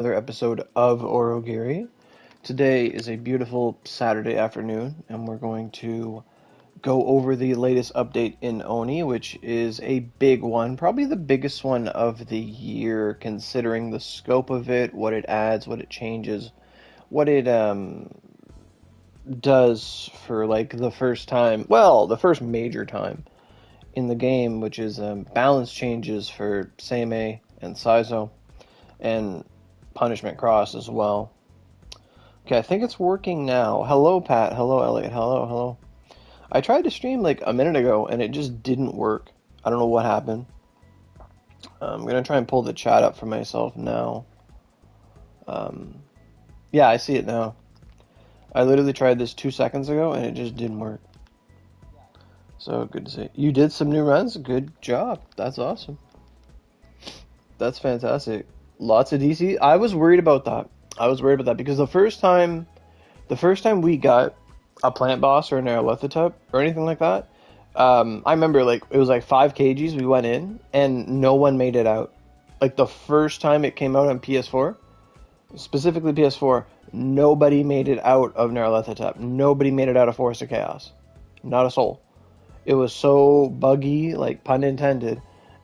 Another episode of Aurogiri. Today is a beautiful Saturday afternoon, and we're going to go over the latest update in Oni, which is a big one, probably the biggest one of the year, considering the scope of it, what it adds, what it changes, what it does for like the first time, well, the first major time in the game, which is balance changes for Seimei and Saizo, and Punishment Cross as well. Okay, I think it's working now. Hello, Pat. Hello, Elliot. Hello, hello. I tried to stream like a minute ago and it just didn't work. I don't know what happened. I'm gonna try and pull the chat up for myself now. Yeah, I see it now. I literally tried this 2 seconds ago and it just didn't work. So good to see. You did some new runs. Good job. That's awesome. That's fantastic. Lots of DC. I was worried about that. Because the first time we got a plant boss or an Nyarlethotep or anything like that, I remember like it was like 5 kgs. We went in and no one made it out. Like the first time it came out on PS4, specifically PS4, nobody made it out of Nyarlethotep. Nobody made it out of Forest of Chaos. Not a soul. It was so buggy, like pun intended,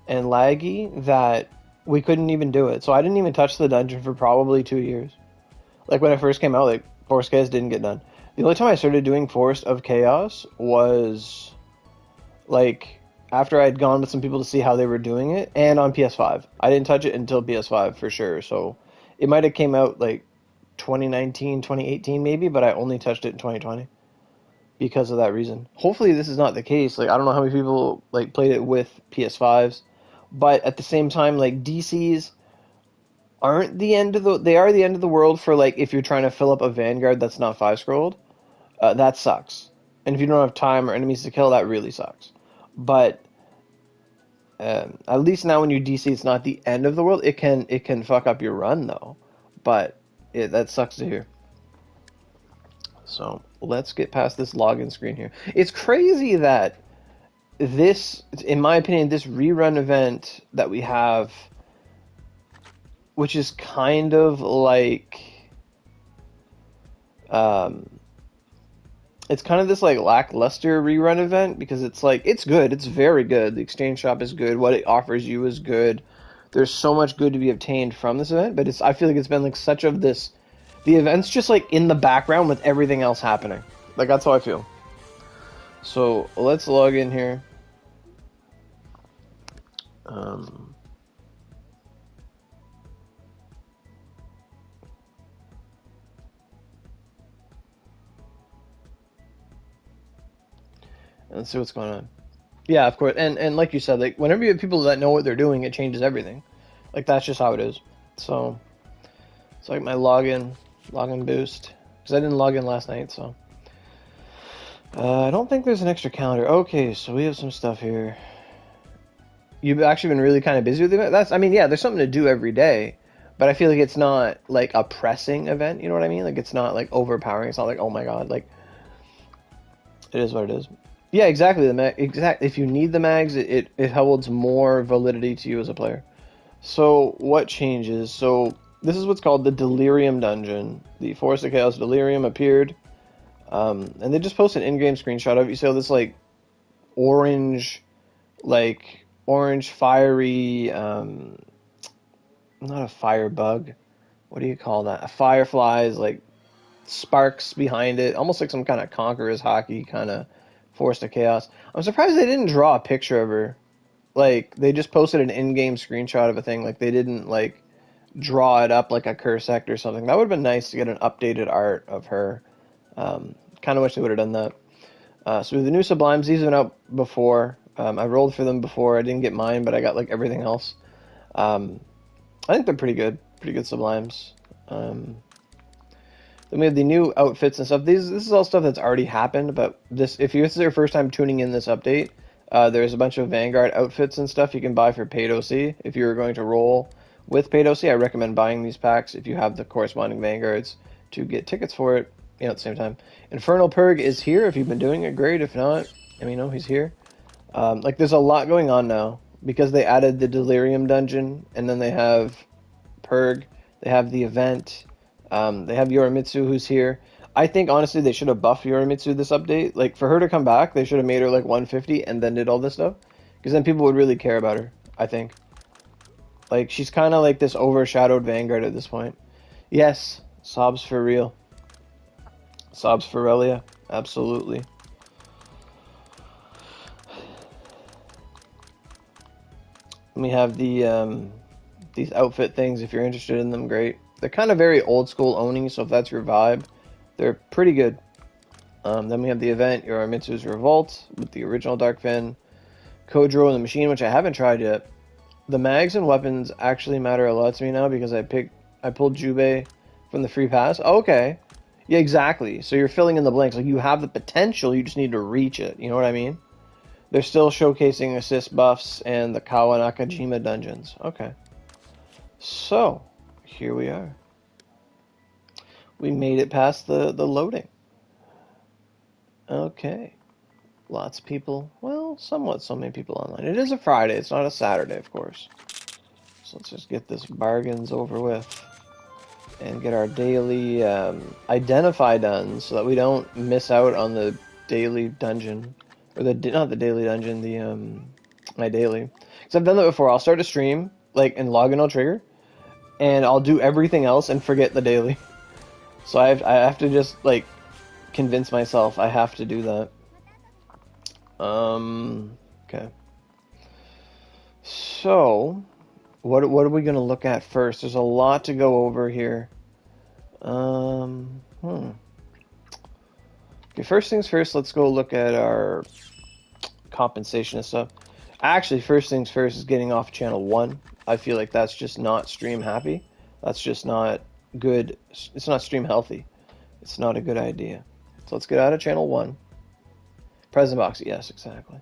and laggy that we couldn't even do it. So I didn't even touch the dungeon for probably 2 years. Like when it first came out, like Forest of Chaos didn't get done. The only time I started doing Forest of Chaos was like after I'd gone with some people to see how they were doing it, and on PS5. I didn't touch it until PS5 for sure. So it might have came out like 2019, 2018 maybe, but I only touched it in 2020 because of that reason. Hopefully this is not the case. Like I don't know how many people like played it with PS5s, but at the same time, like DCs aren't the end of they are the end of the world for like if you're trying to fill up a Vanguard that's not 5-scrolled. That sucks. And if you don't have time or enemies to kill, that really sucks. But at least now when you DC, it's not the end of the world. It can fuck up your run though, but that sucks to hear. So let's get past this login screen here. It's crazy that this, in my opinion, this rerun event that we have, which is kind of like, it's kind of this like lackluster rerun event because it's like, it's good, it's very good. The exchange shop is good. What it offers you is good. There's so much good to be obtained from this event, but I feel like it's been like such of this, the event's just like in the background with everything else happening. Like that's how I feel. So let's log in here. Let's see what's going on. Yeah, of course. And like you said, like whenever you have people that know what they're doing, it changes everything. Like that's just how it is. So it's like my login boost, because I didn't log in last night. So I don't think there's an extra calendar. Okay, so we have some stuff here. You've actually been really kind of busy with the event. I mean, yeah, there's something to do every day, but I feel like it's not like a pressing event. You know what I mean? Like it's not like overpowering. It's not like, oh my god, like it is what it is. Yeah, exactly. If you need the mags, it holds more validity to you as a player. So what changes? So this is what's called the Delirium Dungeon. The Forest of Chaos Delirium appeared, and they just posted an in-game screenshot of it. You see this like orange fiery, not a firebug. What do you call that? A fireflies, like sparks behind it, almost like some kind of Conqueror's hockey kind of Forest of Chaos. I'm surprised they didn't draw a picture of her. Like they just posted an in-game screenshot of a thing. Like they didn't like draw it up like a Cursect or something. That would have been nice to get an updated art of her. Kind of wish they would have done that. So the new Sublimes, these have been out before. I rolled for them before. I didn't get mine, but I got like everything else. I think they're pretty good Sublimes. Then we have the new outfits and stuff. This is all stuff that's already happened, but this is your first time tuning in this update, there's a bunch of Vanguard outfits and stuff you can buy for paid OC. If you're going to roll with paid OC, I recommend buying these packs if you have the corresponding Vanguards to get tickets for it, at the same time. Infernal Purg is here. If you've been doing it, great. If not, he's here. Like there's a lot going on now because they added the Delirium dungeon, and then they have Purg. They have the event. They have Yorimitsu, who's here. I think, honestly, they should have buffed Yorimitsu this update. Like, for her to come back, they should have made her, like, 150 and then did all this stuff. Because then people would really care about her, I think. Like, she's kind of like this overshadowed Vanguard at this point. Yes, sobs for real. Sobs for Relia, absolutely. We have the these outfit things. If you're interested in them, great. They're kind of very old school Oni, so if that's your vibe, they're pretty good. Then we have the event, Yorimitsu's Revolt, with the original Dark Fin, Kojiro and the Machine, which I haven't tried yet. The mags and weapons actually matter a lot to me now because I pulled Jubei from the free pass. Oh, okay. Yeah, exactly. So you're filling in the blanks. Like, you have the potential, you just need to reach it. You know what I mean? They're still showcasing assist buffs and the Kawa Nakajima dungeons. Okay. So, here we are. We made it past the loading. Okay. Lots of people. Well, somewhat so many people online. It is a Friday. It's not a Saturday, of course. So let's just get this bargains over with. And get our daily identify done so that we don't miss out on the daily dungeon. Or not the daily dungeon, my daily. Because I've done that before. I'll start a stream, like, and log in on Trigger. And I'll do everything else and forget the daily. So I have to just, like, convince myself I have to do that. Okay. So, what are we gonna look at first? There's a lot to go over here. Okay, first things first, let's go look at our compensation and stuff. Actually, first things first is getting off channel 1. I feel like that's just not stream happy. That's just not good. It's not stream healthy. It's not a good idea. So let's get out of channel 1. Present box, yes, exactly.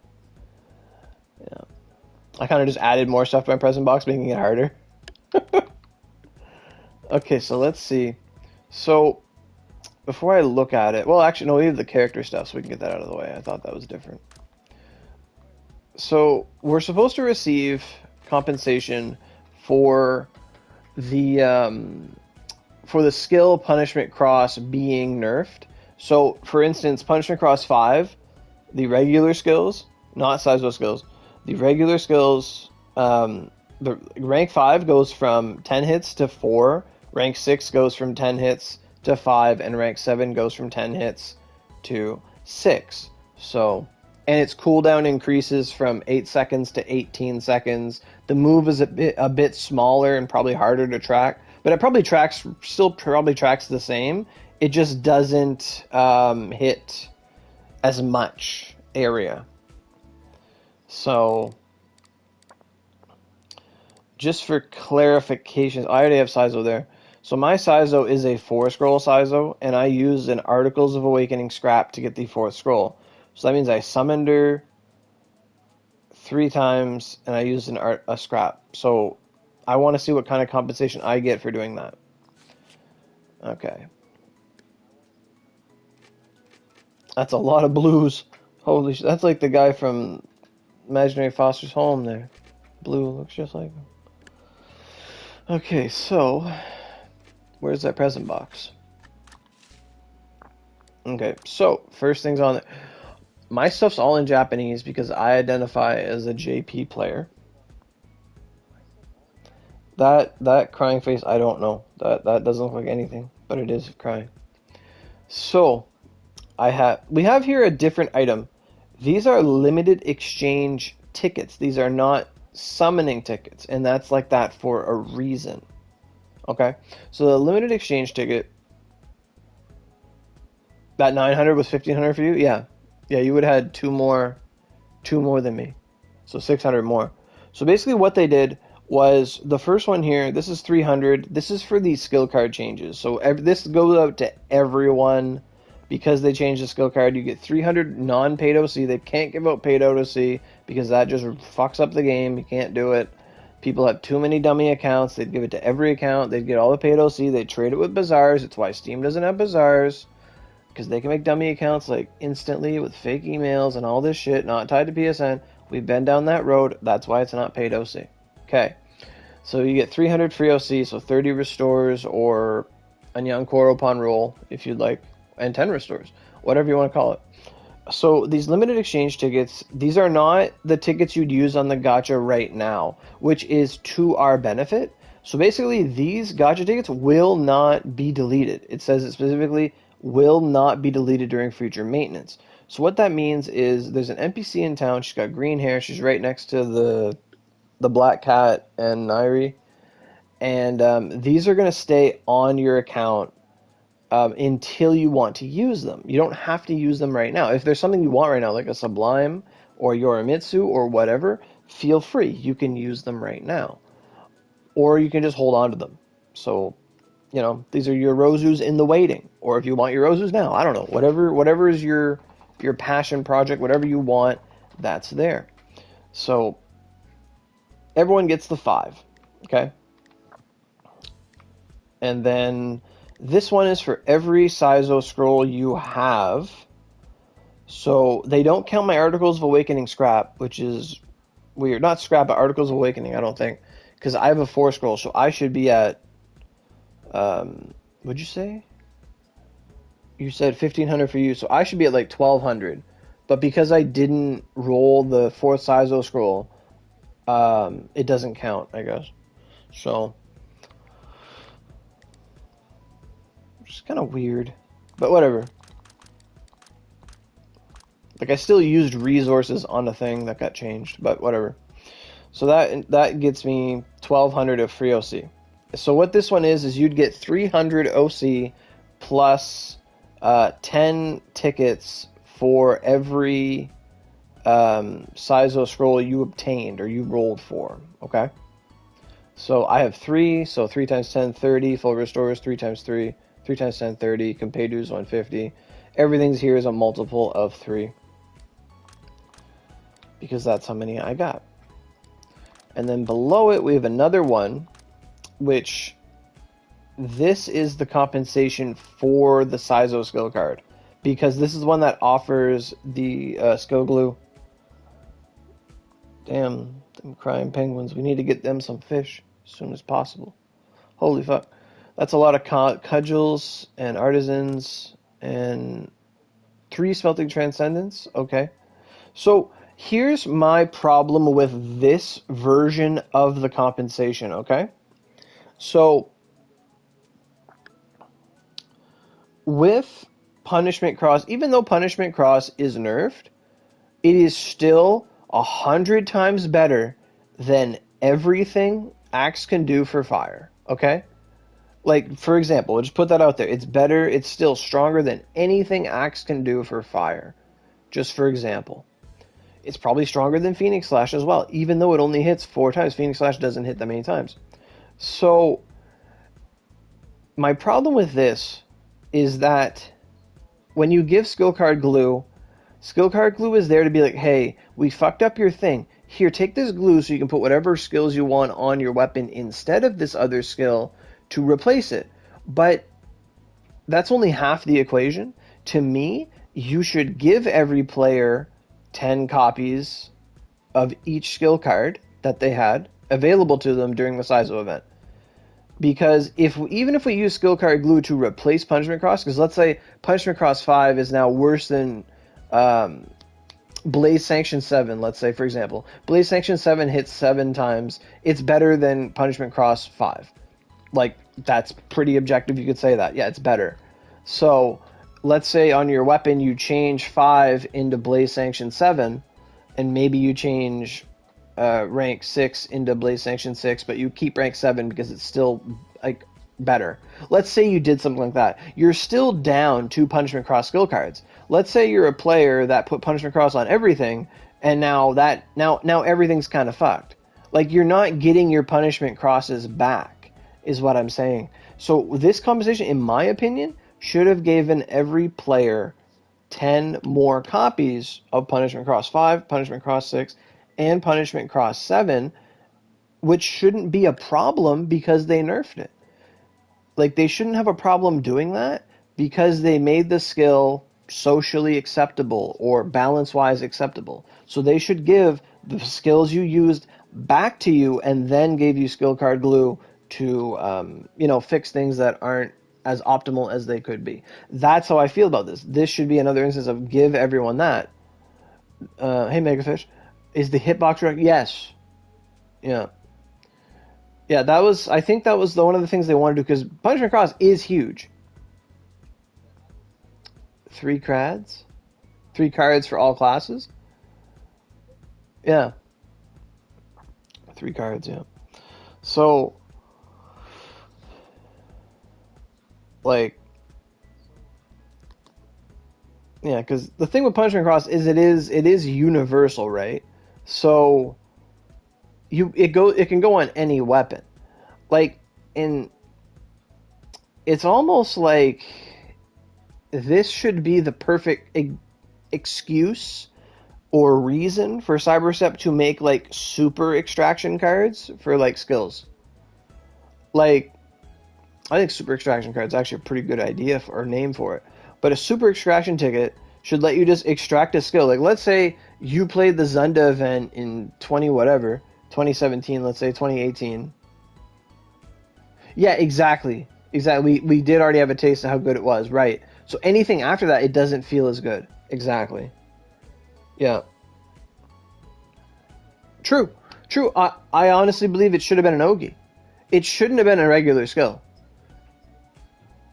Yeah. I kind of just added more stuff to my present box, making it harder. Okay, so let's see. So, before I look at it... Well, actually, no, we have the character stuff, so we can get that out of the way. I thought that was different. So, we're supposed to receive compensation for the skill Punishment Cross being nerfed. So, for instance, Punishment Cross 5, the regular skills, not Saizo skills, the regular skills, the rank 5 goes from 10 hits to 4, rank 6 goes from 10 hits to 5, and rank 7 goes from 10 hits to 6. So, and its cooldown increases from 8 seconds to 18 seconds. The move is a bit smaller and probably harder to track, but it still probably tracks the same. It just doesn't hit as much area. So, just for clarification, I already have Saizo there. So my Saizo is a 4-scroll Saizo, and I use an Articles of Awakening scrap to get the 4th scroll. So that means I summoned her 3 times, and I used a scrap. So I want to see what kind of compensation I get for doing that. Okay. That's a lot of blues. Holy shit. That's like the guy from Imaginary Foster's Home there. Blue looks just like him. Okay, so where's that present box? Okay, so first things on there. My stuff's all in Japanese because I identify as a JP player. That crying face, I don't know. That doesn't look like anything, but it is crying. So we have here a different item. These are limited exchange tickets. These are not summoning tickets, and that's like that for a reason. Okay, so the limited exchange ticket, that 900 was 1500 for you. Yeah, you would have had two more than me, so 600 more. So basically, what they did was the first one here. This is 300. This is for the skill card changes. So this goes out to everyone. Because they changed the skill card, you get 300 non-paid OC. They can't give out paid OC because that just fucks up the game. You can't do it. People have too many dummy accounts. They'd give it to every account. They'd get all the paid OC. They'd trade it with bazaars. It's why Steam doesn't have bazaars. Because they can make dummy accounts like instantly with fake emails and all this shit not tied to PSN. We've been down that road. That's why it's not paid OC. Okay. So you get 300 free OC, so 30 restores or a Nyankoro upon roll, if you'd like, and 10 restores, whatever you want to call it. So these limited exchange tickets, these are not the tickets you'd use on the gacha right now, which is to our benefit. So basically, these gacha tickets will not be deleted. It says it specifically will not be deleted during future maintenance. So what that means is there's an NPC in town. She's got green hair. She's right next to the black cat and Nairi. And these are going to stay on your account until you want to use them. You don't have to use them right now. If there's something you want right now, like a Sublime or Yorimitsu or whatever, feel free. You can use them right now. Or you can just hold on to them. So, you know, these are your Rozus in the waiting. Or if you want your Rozus now, I don't know. Whatever is your passion project, whatever you want, that's there. So, everyone gets the 5. Okay? And then this one is for every Saizo scroll you have. So they don't count my Articles of Awakening scrap, which is weird. Not scrap, but Articles of Awakening, I don't think. Because I have a 4 scroll, so I should be at... what'd you say? You said 1,500 for you, so I should be at like 1,200. But because I didn't roll the 4th Saizo scroll, it doesn't count, I guess. So... It's kind of weird, but whatever. Like, I still used resources on the thing that got changed, but whatever. So that gets me 1,200 of free OC. So what this one is you'd get 300 OC plus 10 tickets for every Saizo scroll you obtained or you rolled for, okay? So I have 3, so 3 times 10, 30, full restores, 3 times 3, 3 times 10, 30, Compadu is 150. Everything's here is a multiple of 3. Because that's how many I got. And then below it, we have another one, which this is the compensation for the Saizo skill card. Because this is the one that offers the skill glue. Damn, them crying penguins. We need to get them some fish as soon as possible. Holy fuck. That's a lot of cudgels and artisans and 3 smelting transcendence. Okay. So here's my problem with this version of the compensation. Okay. So with Punishment Cross, even though Punishment Cross is nerfed, it is still 100 times better than everything Axe can do for fire. Okay. Like, for example, we'll just put that out there. It's better, it's still stronger than anything Axe can do for fire. Just for example. It's probably stronger than Phoenix Slash as well, even though it only hits 4 times. Phoenix Slash doesn't hit that many times. So, my problem with this is that when you give skill card glue is there to be like, hey, we fucked up your thing. Here, take this glue so you can put whatever skills you want on your weapon instead of this other skill to replace it. But that's only half the equation. To me, you should give every player 10 copies of each skill card that they had available to them during the Saizo event. Because even if we use skill card glue to replace Punishment Cross, because let's say Punishment Cross 5 is now worse than Blaze Sanction 7, let's say, for example. Blaze Sanction 7 hits 7 times. It's better than Punishment Cross 5. Like, that's pretty objective, you could say that. Yeah, it's better. So, let's say on your weapon you change 5 into Blaze Sanction 7, and maybe you change rank 6 into Blaze Sanction 6, but you keep rank 7 because it's still, like, better. Let's say you did something like that. You're still down 2 Punishment Cross skill cards. Let's say you're a player that put Punishment Cross on everything, and now everything's kind of fucked. Like, you're not getting your Punishment Crosses back, is what I'm saying. So this compensation, in my opinion, should have given every player 10 more copies of Punishment Cross 5, Punishment Cross 6, and Punishment Cross 7, which shouldn't be a problem because they nerfed it. Like, they shouldn't have a problem doing that because they made the skill socially acceptable or balance-wise acceptable. So they should give the skills you used back to you and then gave you skill card glue to fix things that aren't as optimal as they could be. That's how I feel about this. This should be another instance of give everyone that. Hey Megafish, is the hitbox right? Yes. Yeah. Yeah, I think that was one of the things they wanted to do, because Punishment Cross is huge. 3 cards? 3 cards for all classes? Yeah. 3 cards, yeah. So, like, yeah, because the thing with Punishment Cross is it is universal, right? So it can go on any weapon. Like, it's almost like this should be the perfect excuse or reason for Cyberstep to make like super extraction cards for like skills. Like, I think super extraction card is actually a pretty good idea or name for it. But a super extraction ticket should let you just extract a skill. Like, let's say you played the Zunda event in 2017, let's say 2018. Yeah, exactly. Exactly. We did already have a taste of how good it was, right? So anything after that, it doesn't feel as good. Exactly. Yeah. True. True. I honestly believe it should have been an Ogi. It shouldn't have been a regular skill.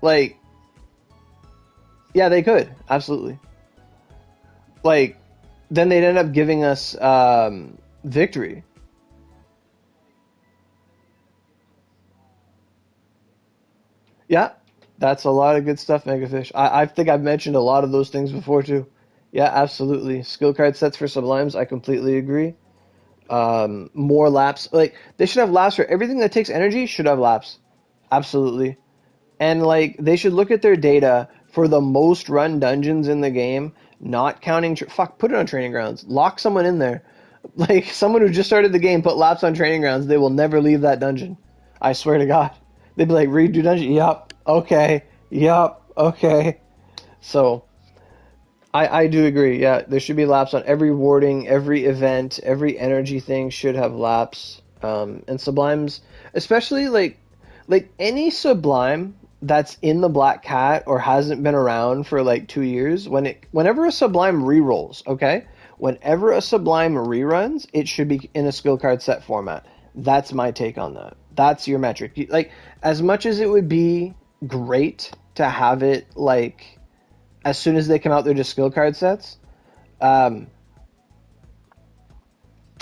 Like, yeah, they could. Absolutely. Like, then they'd end up giving us victory. Yeah, that's a lot of good stuff, Megafish. I think I've mentioned a lot of those things before, too. Yeah, absolutely. Skill card sets for Sublimes, I completely agree. More laps. Like, they should have laps for everything that takes energy, should have laps. Absolutely. And like they should look at their data for the most run dungeons in the game, not counting. Put it on training grounds. Lock someone in there, like someone who just started the game. Put laps on training grounds. They will never leave that dungeon. I swear to God. They'd be like, redo dungeon. Yup. Okay. Yup. Okay. So I do agree. Yeah, there should be laps on every warding, every event, every energy thing should have laps. And sublimes, especially like any sublime that's in the Black Cat or hasn't been around for like 2 years, whenever a sublime rerolls, okay? Whenever a sublime reruns, it should be in a skill card set format. That's my take on that. That's your metric. Like, as much as it would be great to have it like as soon as they come out, they're just skill card sets. Um,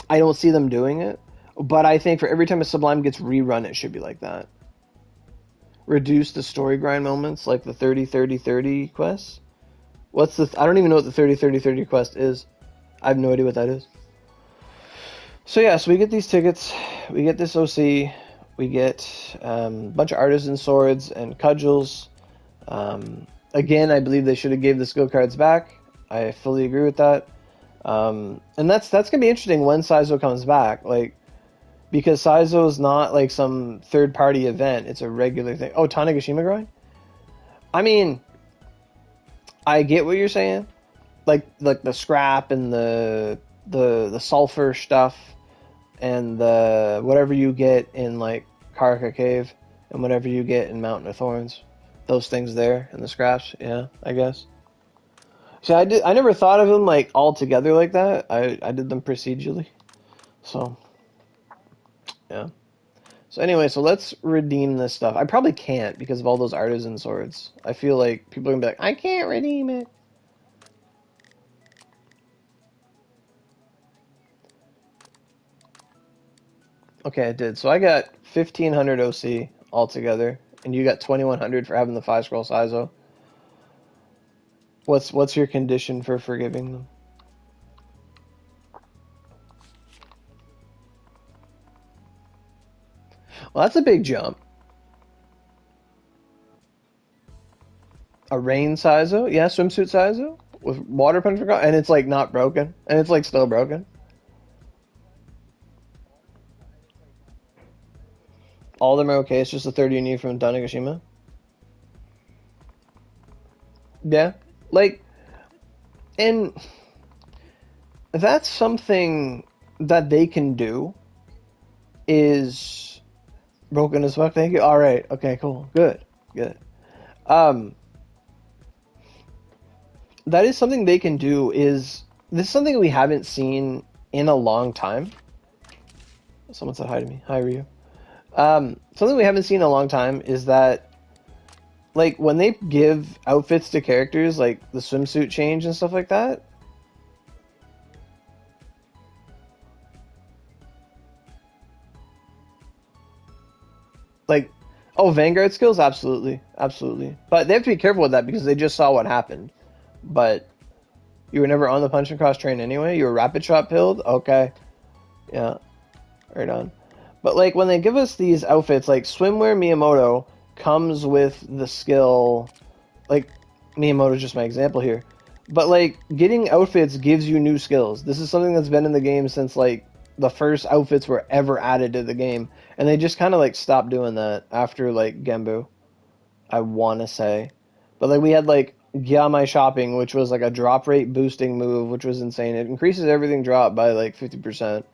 I don't see them doing it, but I think for every time a sublime gets rerun, it should be like that. Reduce the story grind moments, like the 30-30-30 quests. I don't even know what the 30-30-30 quest is. I have no idea what that is. So yeah, so we get these tickets, we get this OC, we get a bunch of artisan swords and cudgels. Again, I believe they should have gave the skill cards back. I fully agree with that. And that's gonna be interesting when Saizo comes back, like, because Saizo is not like some third party event; it's a regular thing. Oh, Tanegashima grind. I mean, I get what you're saying, like the scrap and the sulfur stuff and the whatever you get in like Karaka Cave and whatever you get in Mountain of Thorns. Those things there and the scraps, yeah, I guess. See, I never thought of them like all together like that. I did them procedurally. So, yeah. So anyway, so let's redeem this stuff. I probably can't because of all those artisan swords. I feel like people are gonna be like, I can't redeem it. Okay, I did. So I got 1,500 OC altogether, and you got 2,100 for having the 5-scroll Saizo. What's your condition for forgiving them? Well, that's a big jump. A rain Saizo? Yeah, swimsuit Saizo? With water punch, and it's like not broken. And it's like still broken. All of them are okay, it's just the 30 you need from Tanegashima. Yeah. Like, and that's something that they can do is broken as fuck. Thank you. All right. Okay. Cool. Good. Good. Um, that is something they can do. This is something we haven't seen in a long time. Someone said hi to me. Hi, Ryu. Something we haven't seen in a long time is that, like, when they give outfits to characters, like the swimsuit change and stuff like that. Like, oh, Vanguard skills? Absolutely. Absolutely. But they have to be careful with that because they just saw what happened. But you were never on the punch and cross train anyway? You were rapid shot pilled? Okay. Yeah. Right on. But, like, when they give us these outfits, like, Swimwear Miyamoto comes with the skill... Like, Miyamoto's just my example here. But, like, getting outfits gives you new skills. This is something that's been in the game since, like, the first outfits were ever added to the game. And they just kind of, like, stopped doing that after, like, Genbu, I want to say. But, like, we had, like, Gyamai Shopping, which was, like, a drop rate boosting move, which was insane. It increases everything drop by, like, 50%.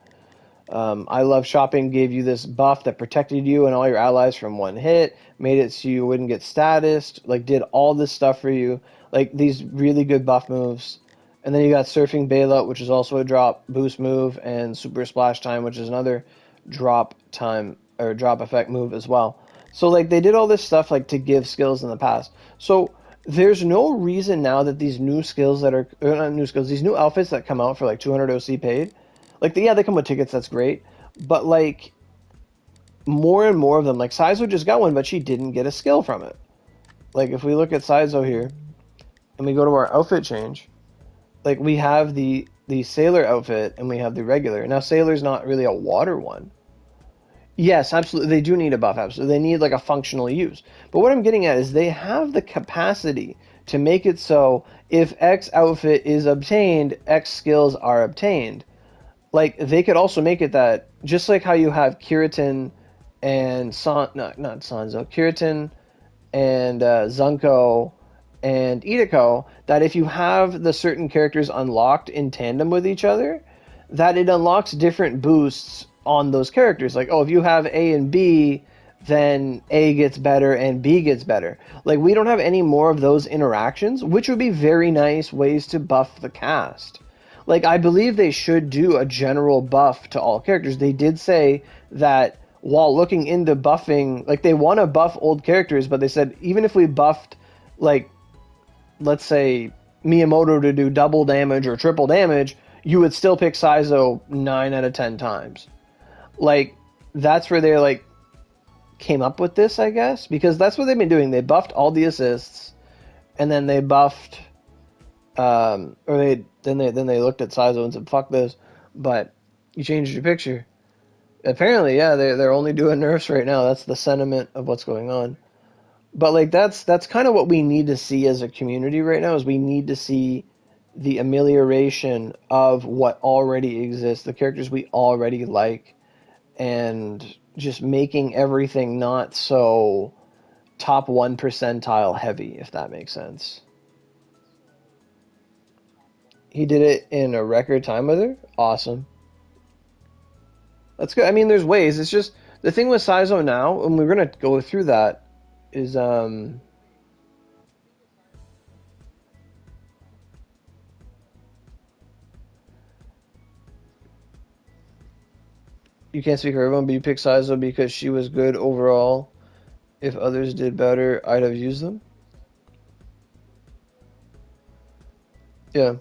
I Love Shopping gave you this buff that protected you and all your allies from one hit, made it so you wouldn't get statused, like, did all this stuff for you. Like, these really good buff moves. And then you got Surfing Bailout, which is also a drop boost move, and Super Splash Time, which is another drop time, or drop effect move as well. So, like, they did all this stuff, like, to give skills in the past. So, there's no reason now that these new skills that are, or not new skills, these new outfits that come out for, like, 200 OC paid, like, yeah, they come with tickets, that's great. But, like, more and more of them, like, Saizo just got one, but she didn't get a skill from it. Like, if we look at Saizo here, and we go to our outfit change, like, we have the sailor outfit, and we have the regular. Now, sailor's not really a water one. Yes, absolutely, they do need a buff, absolutely. They need, like, a functional use. But what I'm getting at is they have the capacity to make it so if X outfit is obtained, X skills are obtained. Like, they could also make it that, just like how you have Kiritan and not Sanzo, Kiritan and Zunko and Idako, that if you have the certain characters unlocked in tandem with each other, that it unlocks different boosts on those characters. Like, oh, if you have A and B, then A gets better and B gets better. Like, we don't have any more of those interactions, which would be very nice ways to buff the cast. Like, I believe they should do a general buff to all characters. They did say that while looking into buffing, like, they want to buff old characters, but they said even if we buffed, like, let's say Miyamoto to do double damage or triple damage, you would still pick Saizo 9 out of 10 times. Like, that's where they, like, came up with this, I guess, because that's what they've been doing. They buffed all the assists, and then they buffed... then they looked at Saizo and said, "Fuck this," but you changed your picture. Apparently, yeah, they're only doing nerfs right now. That's the sentiment of what's going on. But, like, that's kind of what we need to see as a community right now. Is we need to see the amelioration of what already exists, the characters we already like, and just making everything not so top 1 percentile heavy, if that makes sense. He did it in a record time with her? Awesome. That's good. I mean, there's ways. It's just, the thing with Saizo now, and we're going to go through that, is, you can't speak for everyone, but you picked Saizo because she was good overall. If others did better, I'd have used them. Yeah.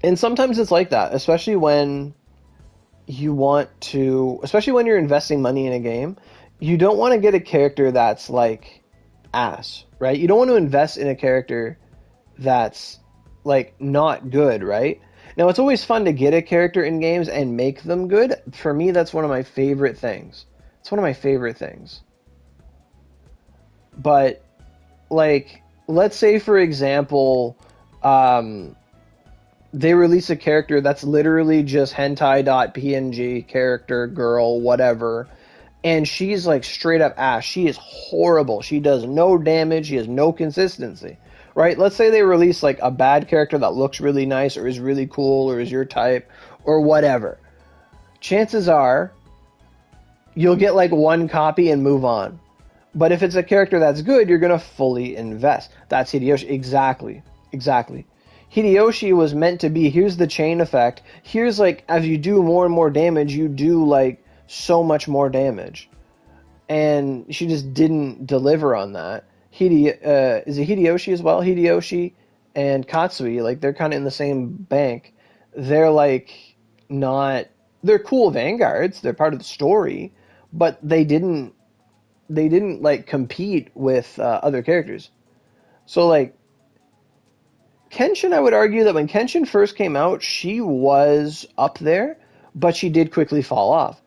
And sometimes it's like that, especially when you want to, especially when you're investing money in a game, you don't want to get a character that's like ass, right? You don't want to invest in a character that's like not good, right? Now, it's always fun to get a character in games and make them good. For me, that's one of my favorite things. It's one of my favorite things. But, like, let's say, for example, they release a character that's literally just hentai.png, character, girl, whatever, and she's, like, straight up ass. She is horrible. She does no damage. She has no consistency, right? Let's say they release, like, a bad character that looks really nice or is really cool or is your type or whatever. Chances are you'll get like one copy and move on. But if it's a character that's good, you're going to fully invest. That's Hideyoshi. Exactly. Exactly. Hideyoshi was meant to be, here's the chain effect. Here's like, as you do more and more damage, you do like so much more damage. And she just didn't deliver on that. Is it Hideyoshi as well? Hideyoshi and Katsui, like they're kind of in the same bank. They're like not, they're cool vanguards. They're part of the story, but they didn't like compete with other characters. So like Kenshin, I would argue that when Kenshin first came out, she was up there, but she did quickly fall off.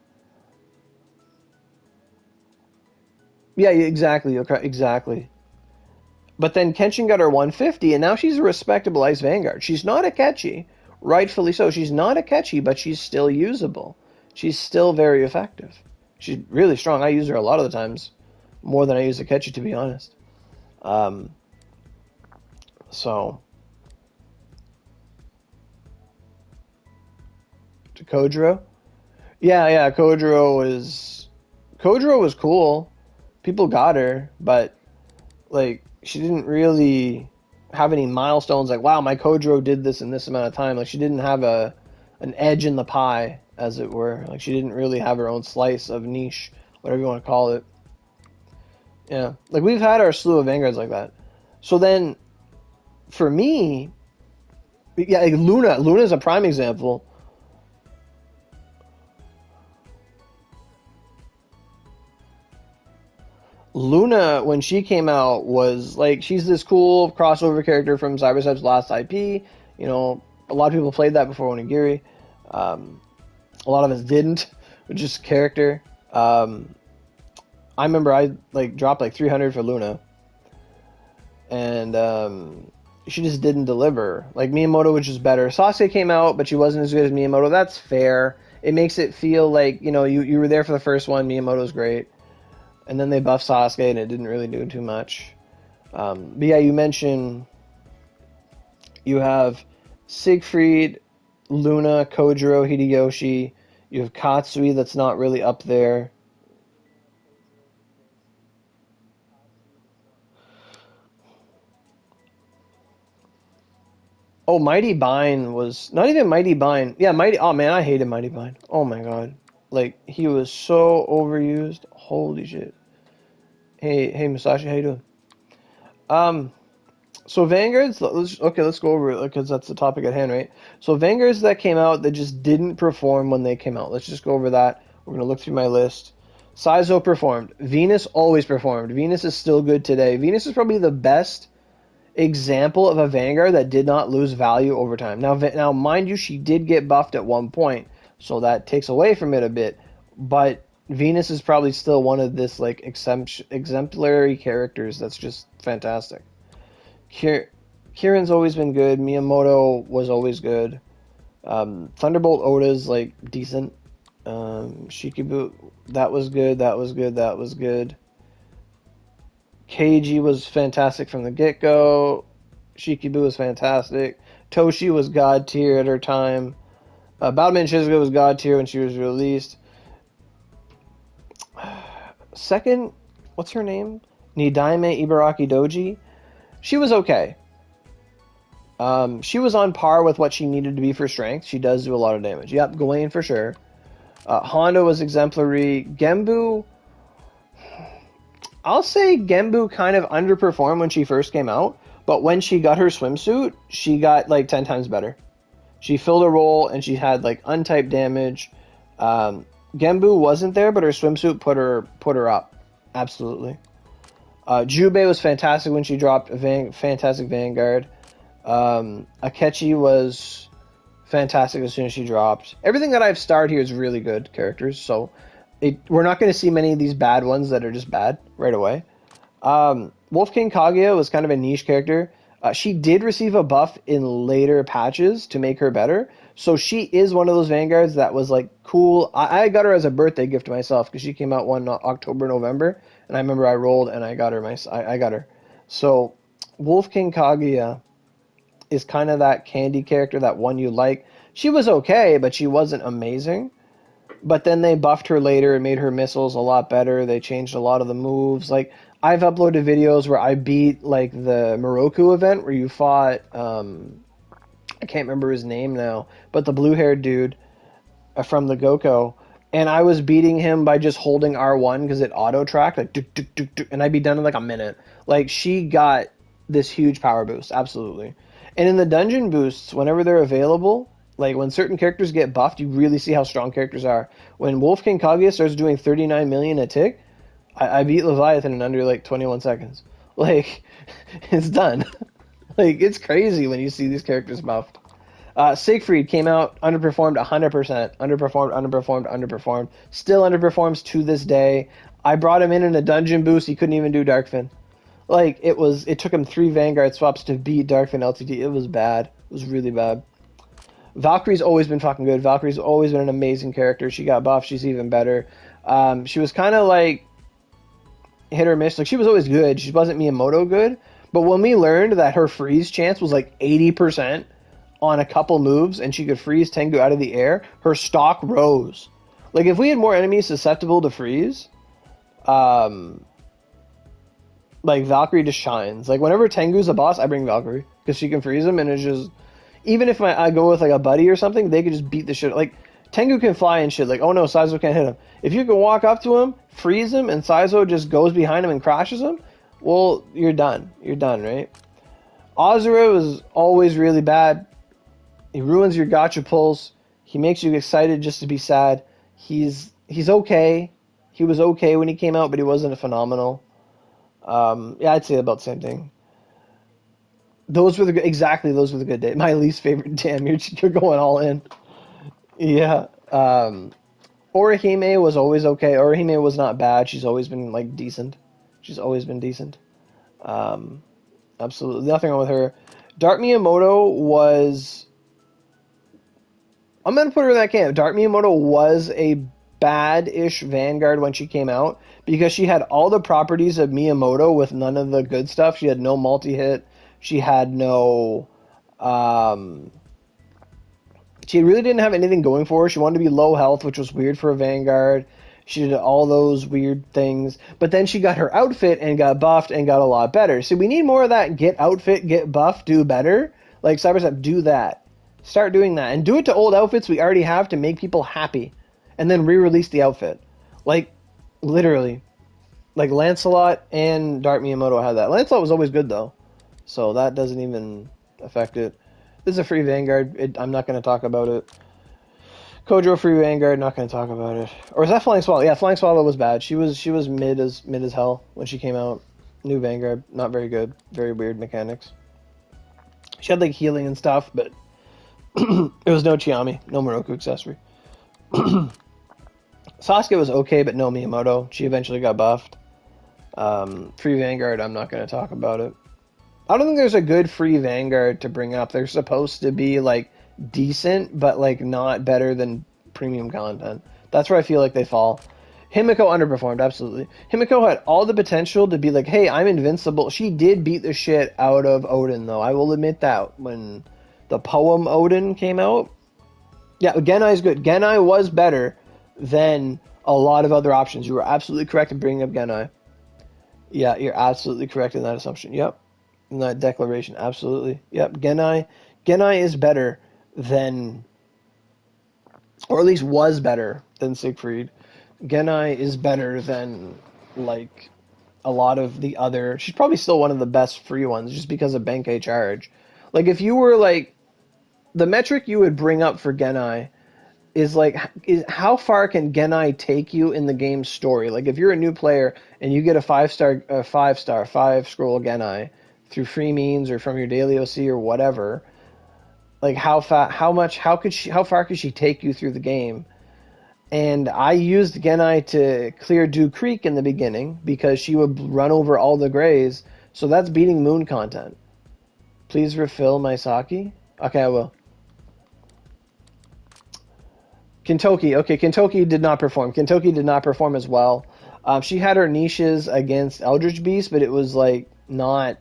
Yeah, exactly. Okay, exactly. But then Kenshin got her 150, and now she's a respectable Ice Vanguard. She's not a catchy, rightfully so. She's not a catchy, but she's still usable. She's still very effective. She's really strong. I use her a lot of the times, more than I use a catchy, to be honest. Um, so to Kojiro, yeah, Kojiro was cool. People got her, but like she didn't really have any milestones like, wow, my Kojiro did this in this amount of time. Like she didn't have an edge in the pie, as it were. Like she didn't really have her own slice of niche, whatever you want to call it. Yeah. Like we've had our slew of vanguards like that. So then for me, yeah, like Luna's a prime example. Luna, when she came out, was like, she's this cool crossover character from Cybercep's last IP. You know, a lot of people played that before Onigiri. A lot of us didn't, which is character. I remember I like dropped like 300 for Luna, and she just didn't deliver. Like Miyamoto was just better. Sasuke came out, but she wasn't as good as Miyamoto. That's fair. It makes it feel like, you know, you were there for the first one. Miyamoto's great. And then they buffed Sasuke, and it didn't really do too much. But yeah, you mentioned you have Siegfried, Luna, Kojiro, Hideyoshi. You have Katsui that's not really up there. Oh, Mighty Bind was not even Mighty Bind. Yeah, Mighty. Oh man, I hated Mighty Bind. Oh my god, like he was so overused. Holy shit. Hey, Musashi, how you doing? Um, so Vanguards. Let's go over it because that's the topic at hand, right? So Vanguards that came out that just didn't perform when they came out. Let's just go over that. We're gonna look through my list. Saizo performed. Venus always performed. Venus is still good today. Venus is probably the best example of a Vanguard that did not lose value over time. Now, mind you, she did get buffed at one point, so that takes away from it a bit. But Venus is probably still one of this like exemplary characters that's just fantastic. Kieran's always been good. Miyamoto was always good. Thunderbolt Oda's like decent. Shikibu, that was good. That was good. That was good. Keiji was fantastic from the get-go. Shikibu was fantastic. Toshi was god tier at her time. Battleman Shizuka was god tier when she was released. Second, what's her name? Nidaime Ibaraki Doji. She was okay. She was on par with what she needed to be for strength. She does do a lot of damage. Yep, Gawain for sure. Honda was exemplary. Genbu, I'll say Genbu kind of underperformed when she first came out, but when she got her swimsuit, she got like 10 times better. She filled a role and she had like untyped damage. Genbu wasn't there, but her swimsuit put her up. Absolutely. Jubei was fantastic when she dropped a fantastic Vanguard. Akechi was fantastic as soon as she dropped. Everything that I've starred here is really good characters, so we're not going to see many of these bad ones that are just bad right away. Wolf King Kaguya was kind of a niche character. She did receive a buff in later patches to make her better, so she is one of those Vanguards that was like cool. I got her as a birthday gift to myself because she came out one October, November, and I remember I rolled and I got her. I got her. So Wolf King Kaguya is kind of that candy character, that one you like. She was okay, but she wasn't amazing. But then they buffed her later and made her missiles a lot better. They changed a lot of the moves. Like, I've uploaded videos where I beat, like, the Moroku event where you fought, I can't remember his name now, but the blue-haired dude from the Goko. And I was beating him by just holding R1 because it auto-tracked, like, duk, duk, duk, duk, and I'd be done in, like, a minute. Like, she got this huge power boost, absolutely. And in the dungeon boosts, whenever they're available, like, when certain characters get buffed, you really see how strong characters are. When Wolf King Kaguya starts doing 39 million a tick, I beat Leviathan in under, like, 21 seconds. Like, it's done. Like, it's crazy when you see these characters buffed. Siegfried came out, underperformed 100%. Underperformed. Still underperforms to this day. I brought him in a dungeon boost. He couldn't even do Darkfin. Like, it took him 3 Vanguard swaps to beat Darkfin LTT. It was bad. It was really bad. Valkyrie's always been fucking good. Valkyrie's always been an amazing character. She got buffed. She's even better. She was kind of like hit or miss. Like, she was always good. She wasn't Miyamoto good. But when we learned that her freeze chance was like 80% on a couple moves and she could freeze Tengu out of the air, her stock rose. Like, if we had more enemies susceptible to freeze, like, Valkyrie just shines. Like, whenever Tengu's a boss, I bring Valkyrie because she can freeze him, and it's just, even if I go with like a buddy or something, they could just beat the shit. Like, Tengu can fly and shit. Like, oh no, Saizo can't hit him. If you can walk up to him, freeze him, and Saizo just goes behind him and crashes him, well, you're done. You're done, right? Azura is always really bad. He ruins your gacha pulls. He makes you excited just to be sad. He's okay. He was okay when he came out, but he wasn't phenomenal. Yeah, I'd say about the same thing. Those were the good days. My least favorite. Damn, you're going all in. Yeah. Orihime was always okay. Orihime was not bad. She's always been like decent. She's always been decent. Absolutely nothing wrong with her. Dark Miyamoto was. I'm gonna put her in that camp. Dark Miyamoto was a bad-ish Vanguard when she came out because she had all the properties of Miyamoto with none of the good stuff. She had no multi-hit. She had no. She really didn't have anything going for her. She wanted to be low health, which was weird for a Vanguard. She did all those weird things. But then she got her outfit and got buffed and got a lot better. So we need more of that. Get outfit, get buff, do better. Like Cyberstep, do that. Start doing that. And do it to old outfits we already have to make people happy. And then re-release the outfit. Like, literally. Like Lancelot and Dark Miyamoto had that. Lancelot was always good, though. So that doesn't even affect it. This is a free Vanguard. I'm not going to talk about it. Kojo free Vanguard, not going to talk about it. Or is that Flying Swallow? Yeah, Flying Swallow was bad. She was mid as hell when she came out. New Vanguard, not very good. Very weird mechanics. She had like healing and stuff, but it was no Chiami, no Moroku accessory. Sasuke was okay, but no Miyamoto. She eventually got buffed. Free Vanguard, I'm not going to talk about it. I don't think there's a good free Vanguard to bring up. They're supposed to be like decent, but like not better than premium content. That's where I feel like they fall. Himiko underperformed, absolutely. Himiko had all the potential to be like, hey, I'm invincible. She did beat the shit out of Odin, though. I will admit that. When the poem Odin came out, yeah, Genai's good. Genai was better than a lot of other options. You were absolutely correct in bringing up Genai. Yeah, you're absolutely correct in that assumption. Yep. In that declaration, absolutely. Yep, Genai is better than, or at least was better than Siegfried. Genai is better than, like, a lot of the other, she's probably still one of the best free ones, just because of Benkei charge. Like, if you were, like, the metric you would bring up for Genai is, like, how far can Genai take you in the game's story? Like, if you're a new player, and you get a 5-scroll Genai, through free means or from your daily OC or whatever, like how far could she take you through the game? And I used Genai to clear Dew Creek in the beginning because she would run over all the grays, so that's beating Moon content. Please refill my sake? Okay, I will. Kintoki. Okay, Kintoki did not perform. Kintoki did not perform as well. She had her niches against Eldritch Beast, but it was like not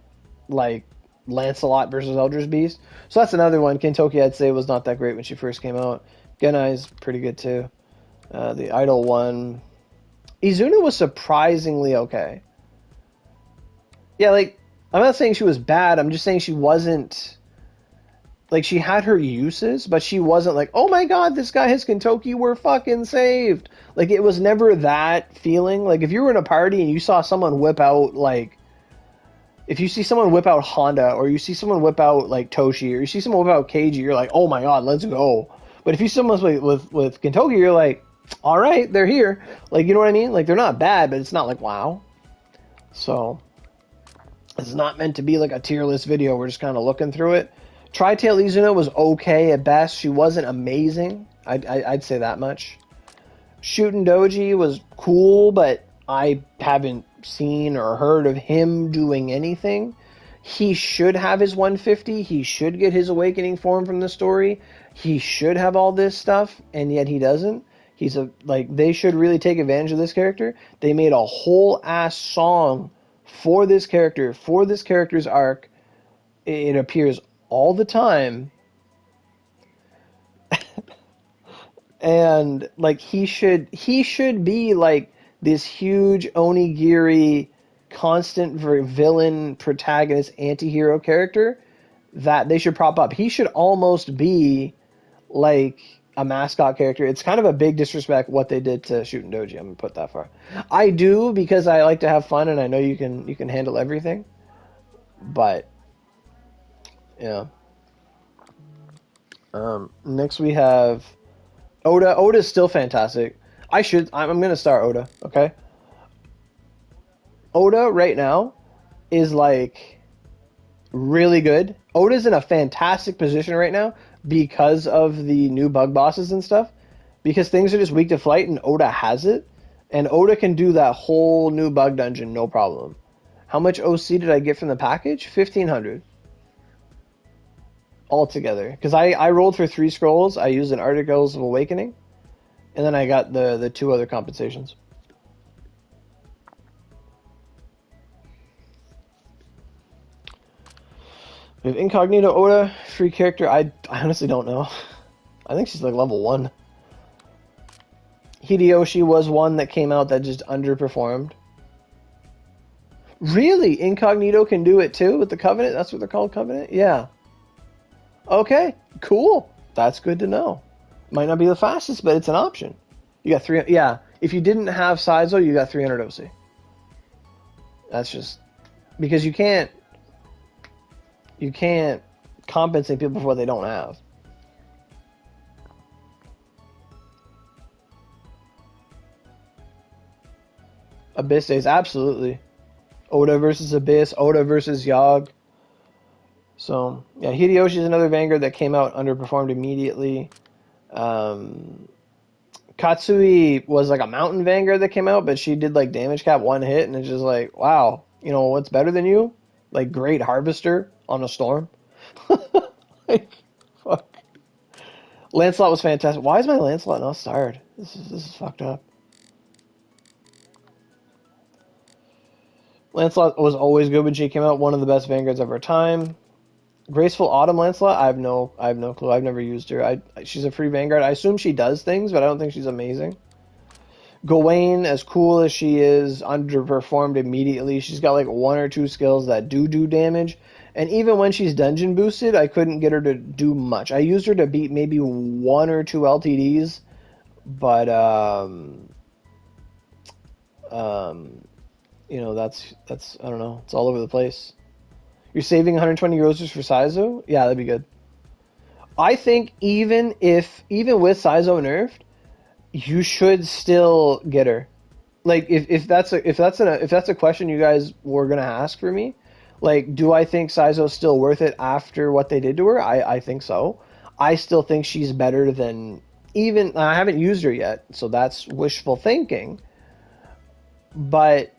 like Lancelot versus Eldritch Beast. So that's another one. Kintoki, I'd say, was not that great when she first came out. Genai's pretty good too. The Idol one. Izuna was surprisingly okay. Yeah, like, I'm not saying she was bad. I'm just saying she wasn't... Like, she had her uses, but she wasn't like, oh my god, this guy has Kentucky, we're fucking saved. Like, it was never that feeling. Like, if you were in a party and you saw someone whip out, like... If you see someone whip out Honda, or you see someone whip out, like, Toshi, or you see someone whip out Keiji, you're like, oh my god, let's go. But if you see someone with Kentucky, you're like, alright, they're here. Like, you know what I mean? Like, they're not bad, but it's not like, wow. So, it's not meant to be like a tier list video. We're just kind of looking through it. Tri-Tail Izuna was okay at best. She wasn't amazing. I'd say that much. Shootin' Doji was cool, but I haven't seen or heard of him doing anything. He should have his 150. He should get his awakening form from the story. He should have all this stuff, and yet he doesn't. They should really take advantage of this character. They made a whole ass song for this character, for this character's arc. It appears all the time. And like he should be like this huge onigiri constant villain protagonist anti-hero character that they should prop up. He should almost be like a mascot character. It's kind of a big disrespect what they did to Shootin' Doji. I'm gonna put that far. I do, because I like to have fun and I know you can handle everything. But yeah. Next we have Oda. Oda's still fantastic. I'm gonna start Oda, okay? Oda right now is like really good. Oda's in a fantastic position right now because of the new bug bosses and stuff. Because things are just weak to flight and Oda has it. And Oda can do that whole new bug dungeon, no problem. How much OC did I get from the package? 1,500. Altogether. Because I rolled for 3 scrolls. I used an Articles of Awakening. And then I got the 2 other compensations. We have Incognito Oda, free character. I honestly don't know. I think she's like level 1. Hideyoshi was one that came out that just underperformed. Really? Incognito can do it too with the Covenant? That's what they're called, Covenant? Yeah. Okay, cool. That's good to know. Might not be the fastest, but it's an option. You got 300. Yeah, if you didn't have Saizo, you got 300 OC. That's just because you can't compensate people for what they don't have. Abyss days, absolutely. Oda versus Abyss, Oda versus Yogg. So, yeah, Hideyoshi is another Vanguard that came out, underperformed immediately. Katsui was like a Mountain Vanguard that came out, but she did like damage cap 1 hit, and it's just like, wow, you know what's better than you? Like Great Harvester on a Storm. Like, fuck. Lancelot was fantastic. Why is my Lancelot not starred? This is fucked up. Lancelot was always good when she came out. One of the best Vanguards of her time. Graceful Autumn Lancelot. I have no clue. I've never used her. She's a free Vanguard. I assume she does things, but I don't think she's amazing. Gawain, as cool as she is, underperformed immediately. She's got like 1 or 2 skills that do damage. And even when she's dungeon boosted, I couldn't get her to do much. I used her to beat maybe 1 or 2 LTDs, but you know, that's I don't know. It's all over the place. You're saving 120 roses for Saizo? Yeah, that'd be good. I think even with Saizo nerfed, you should still get her. Like if that's a question you guys were gonna ask for me, like, do I think Saizo's still worth it after what they did to her? I think so. I still think she's better than even. I haven't used her yet, so that's wishful thinking. But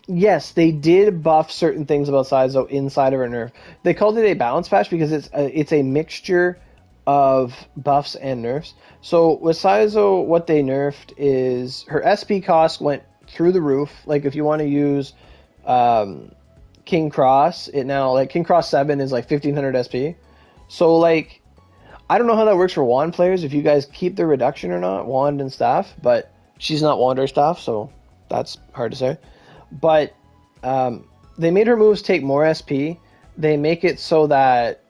yes, they did buff certain things about Saizo inside of her nerf. They called it a balance patch because it's a mixture of buffs and nerfs. So with Saizo, what they nerfed is her SP cost went through the roof. Like if you want to use King Cross, it now like King Cross 7 is like 1500 SP. So like I don't know how that works for wand players, if you guys keep the reduction or not, wand and staff, but she's not wand or staff, so that's hard to say. But they made her moves take more SP. They make it so that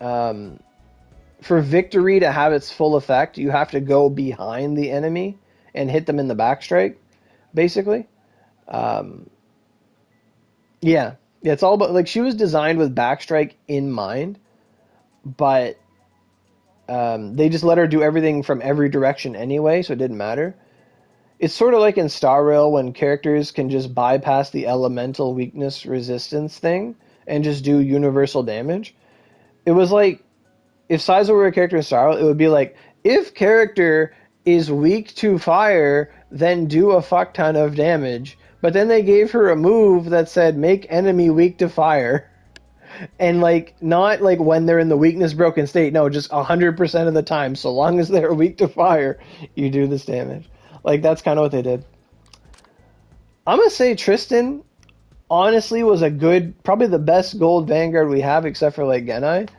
for victory to have its full effect, you have to go behind the enemy and hit them in the backstrike, basically. Yeah, it's all about, like, she was designed with backstrike in mind, but they just let her do everything from every direction anyway, so it didn't matter. It's sort of like in Star Rail when characters can just bypass the elemental weakness resistance thing and just do universal damage. It was like, if Saizo were a character in Star Rail, it would be like, if character is weak to fire, then do a fuck ton of damage. But then they gave her a move that said, make enemy weak to fire. And, like, not like when they're in the weakness broken state. No, just 100% of the time. So long as they're weak to fire, you do this damage. Like, that's kind of what they did. I'm going to say Tristan, honestly, was a good, probably the best gold Vanguard we have, except for, like, Genai.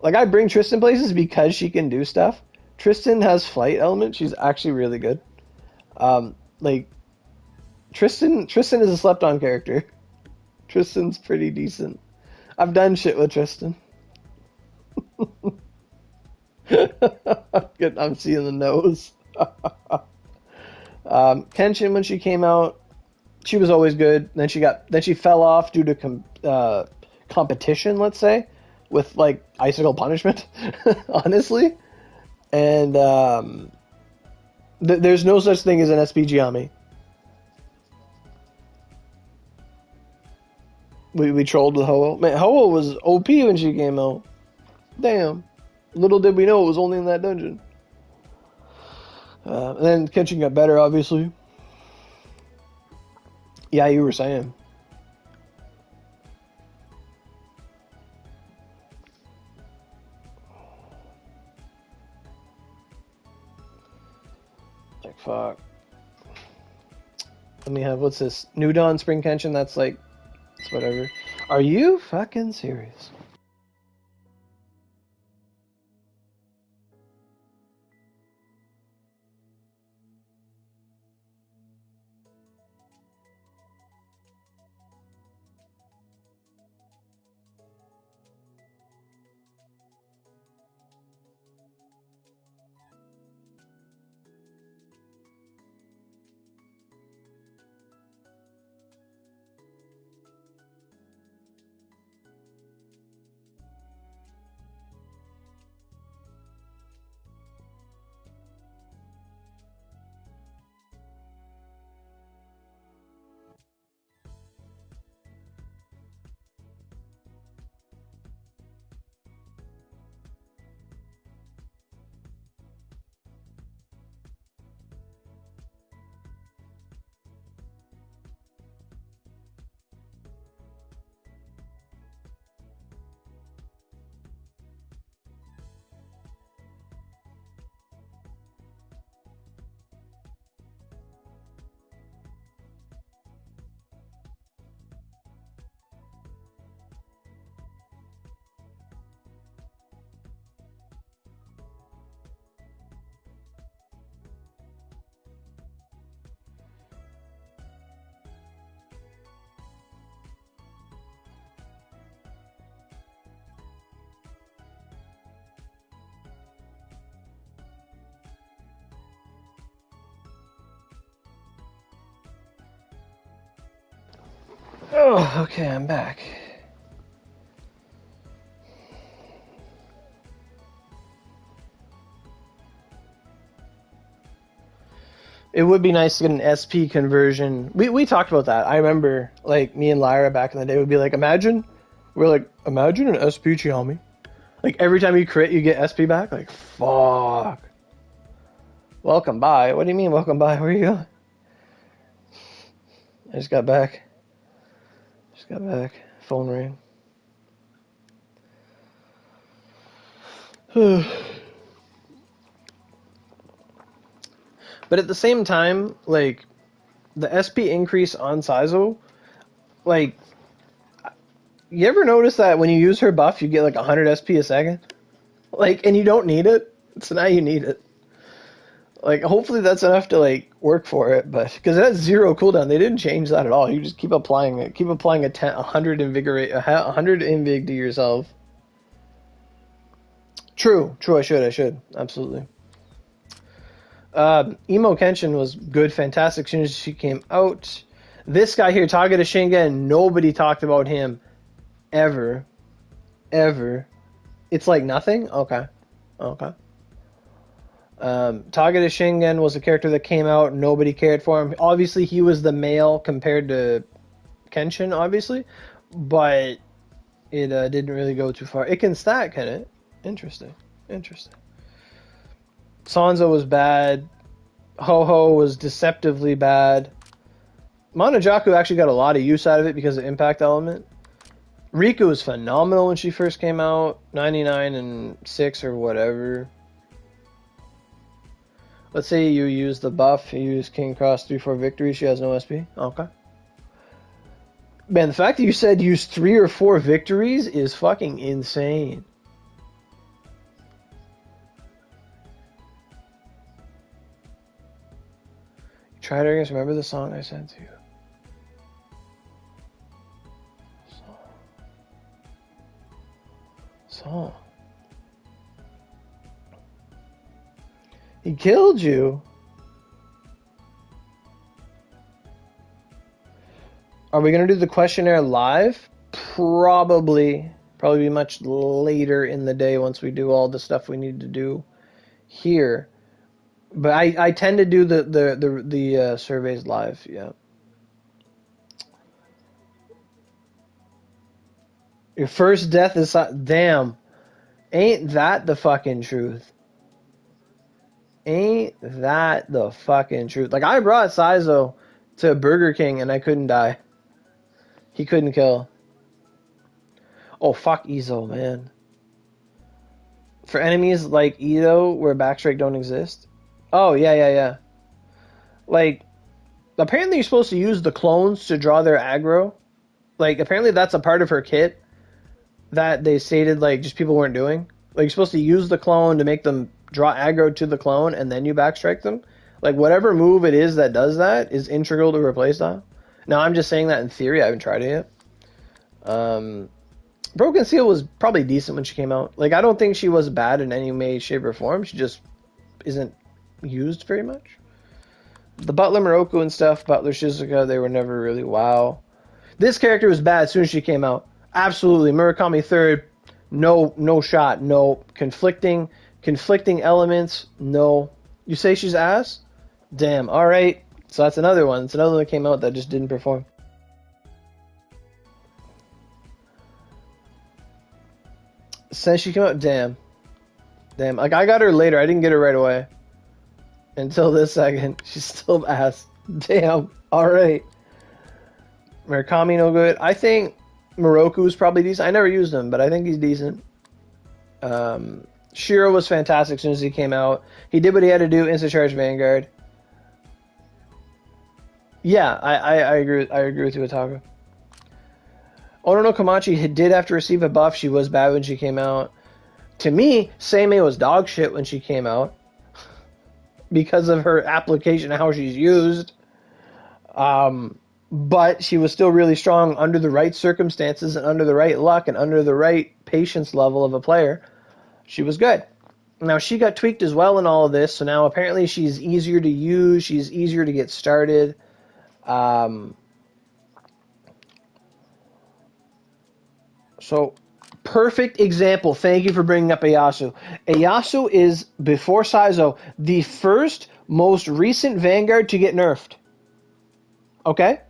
Like, I bring Tristan places because she can do stuff. Tristan has flight element. She's actually really good. Like, Tristan is a slept-on character. Tristan's pretty decent. I've done shit with Tristan. I'm seeing the nose. Kenshin, when she came out, she was always good. Then she fell off due to competition, let's say, with, like, icicle punishment, honestly. And there's no such thing as an SPG on me. We trolled with Ho-Oh. Man, Ho-Oh was OP when she came out. Damn. Little did we know it was only in that dungeon. And then Kenshin got better, obviously. Yeah, you were saying. Like, fuck. Let me have, what's this? New Dawn Spring Kenshin, that's like, it's whatever. Are you fucking serious? Oh, okay, I'm back. It would be nice to get an SP conversion. We talked about that. I remember, like, me and Lyra back in the day would be like, imagine an SP Chiami. Like, every time you crit, you get SP back. Like, fuck. Welcome by. What do you mean, welcome by? Where are you going? I just got back. Phone ring. But at the same time, like, the SP increase on Saizo, like, you ever notice that when you use her buff, you get like 100 SP a second? Like, and you don't need it, so now you need it. Like, hopefully that's enough to like work for it, but because it has 0 cooldown, they didn't change that at all. You just keep applying it, keep applying 100 invigorate, 100 invig to yourself. True. I should absolutely. Emo Kenshin was good, fantastic. As soon as she came out, this guy here, Tagada Shingen, nobody talked about him ever. It's like nothing. Okay. Tagada Shingen was a character that came out. Nobody cared for him. Obviously, he was the male compared to Kenshin, obviously, but it didn't really go too far. It can stack, can it? Interesting. Sanzo was bad. Ho-Ho was deceptively bad. Monojaku actually got a lot of use out of it because of impact element. Riku was phenomenal when she first came out. 99 and 6 or whatever. Let's say you use the buff, you use King Cross 3-4 victory, she has no SP. Okay. Man, the fact that you said use 3 or 4 victories is fucking insane. Try it again. Remember the song I sent to you? Song. He killed you. Are we gonna do the questionnaire live? Probably much later in the day once we do all the stuff we need to do here. But I tend to do the surveys live. Yeah. Your first death is damn. Ain't that the fucking truth? Ain't that the fucking truth? Like, I brought Saizo to Burger King and I couldn't die. He couldn't kill. Oh, fuck Izo, man. For enemies like Ido, where backstrike don't exist. Oh, yeah. Like, apparently you're supposed to use the clones to draw their aggro. Like, apparently that's a part of her kit that they stated, like, just people weren't doing. Like, you're supposed to use the clone to make them draw aggro to the clone, and then you backstrike them. Like, whatever move it is that does that is integral to her playstyle. Now, I'm just saying that in theory. I haven't tried it yet. Broken Seal was probably decent when she came out. Like, I don't think she was bad in any way, shape, or form. She just isn't used very much. The Butler Moroku and stuff, Butler Shizuka, they were never really wow. This character was bad as soon as she came out. Absolutely. Murakami third, no shot, no. Conflicting elements, no. You say she's ass? Damn, alright. So that's another one. It's another one that came out that just didn't perform. Since she came out, damn. Like, I got her later. I didn't get her right away. Until this second. She's still ass. Damn. Alright. Murakami, no good. I think Moroku is probably decent. I never used him, but I think he's decent. Shiro was fantastic as soon as he came out. He did what he had to do. Instant charge Vanguard. Yeah, I agree. I agree with you, Otaku. Ono no Komachi did have to receive a buff. She was bad when she came out. To me, Seimei was dog shit when she came out because of her application and how she's used. But she was still really strong under the right circumstances and under the right luck and under the right patience level of a player. She was good. Now, she got tweaked as well in all of this, so now apparently she's easier to use. She's easier to get started. So, perfect example. Thank you for bringing up Ieyasu. Ieyasu is, before Saizo, the first, most recent Vanguard to get nerfed. Okay?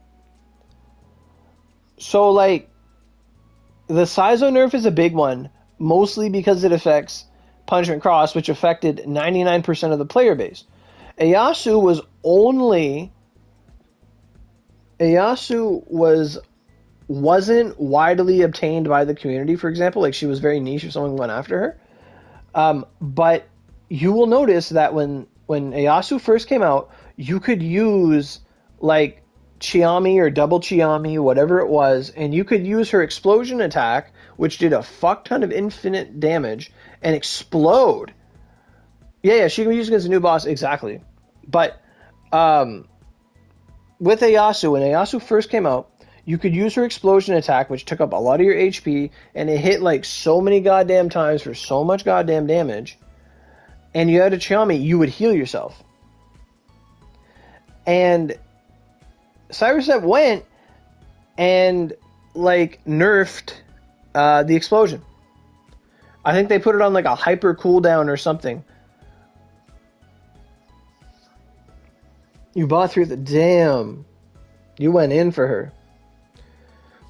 So, like, the Saizo nerf is a big one, mostly because it affects Punishment Cross, which affected 99% of the player base. Ieyasu wasn't widely obtained by the community, for example. Like, she was very niche if someone went after her. But you will notice that when Ieyasu first came out, you could use, like, Chiami or double Chiami, whatever it was, and you could use her explosion attack, which did a fuck ton of infinite damage, and explode. Yeah, she can be used against a new boss, exactly. But um, with Ieyasu, when Ieyasu first came out, you could use her explosion attack, which took up a lot of your HP, and it hit like so many goddamn times for so much goddamn damage. And you had a Chiami, you would heal yourself. And Cyrus went and like nerfed the explosion. I think they put it on like a hyper cooldown or something. You bought through the damn. You went in for her.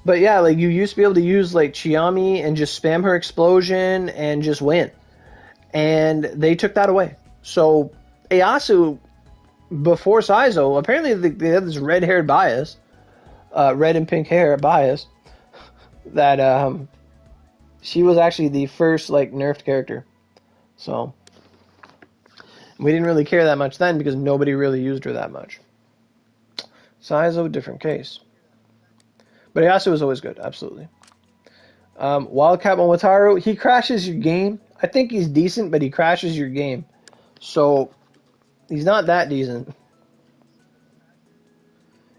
But yeah, like you used to be able to use like Chiami and just spam her explosion and just win. And they took that away. So Ieyasu before Saizo, apparently they had this red-haired bias, red and pink hair bias, that she was actually the first like nerfed character. So we didn't really care that much then because nobody really used her that much. Saizo, different case. But Ieyasu was always good, absolutely. Wildcat Momotaro, he crashes your game. I think he's decent, but he crashes your game. So he's not that decent.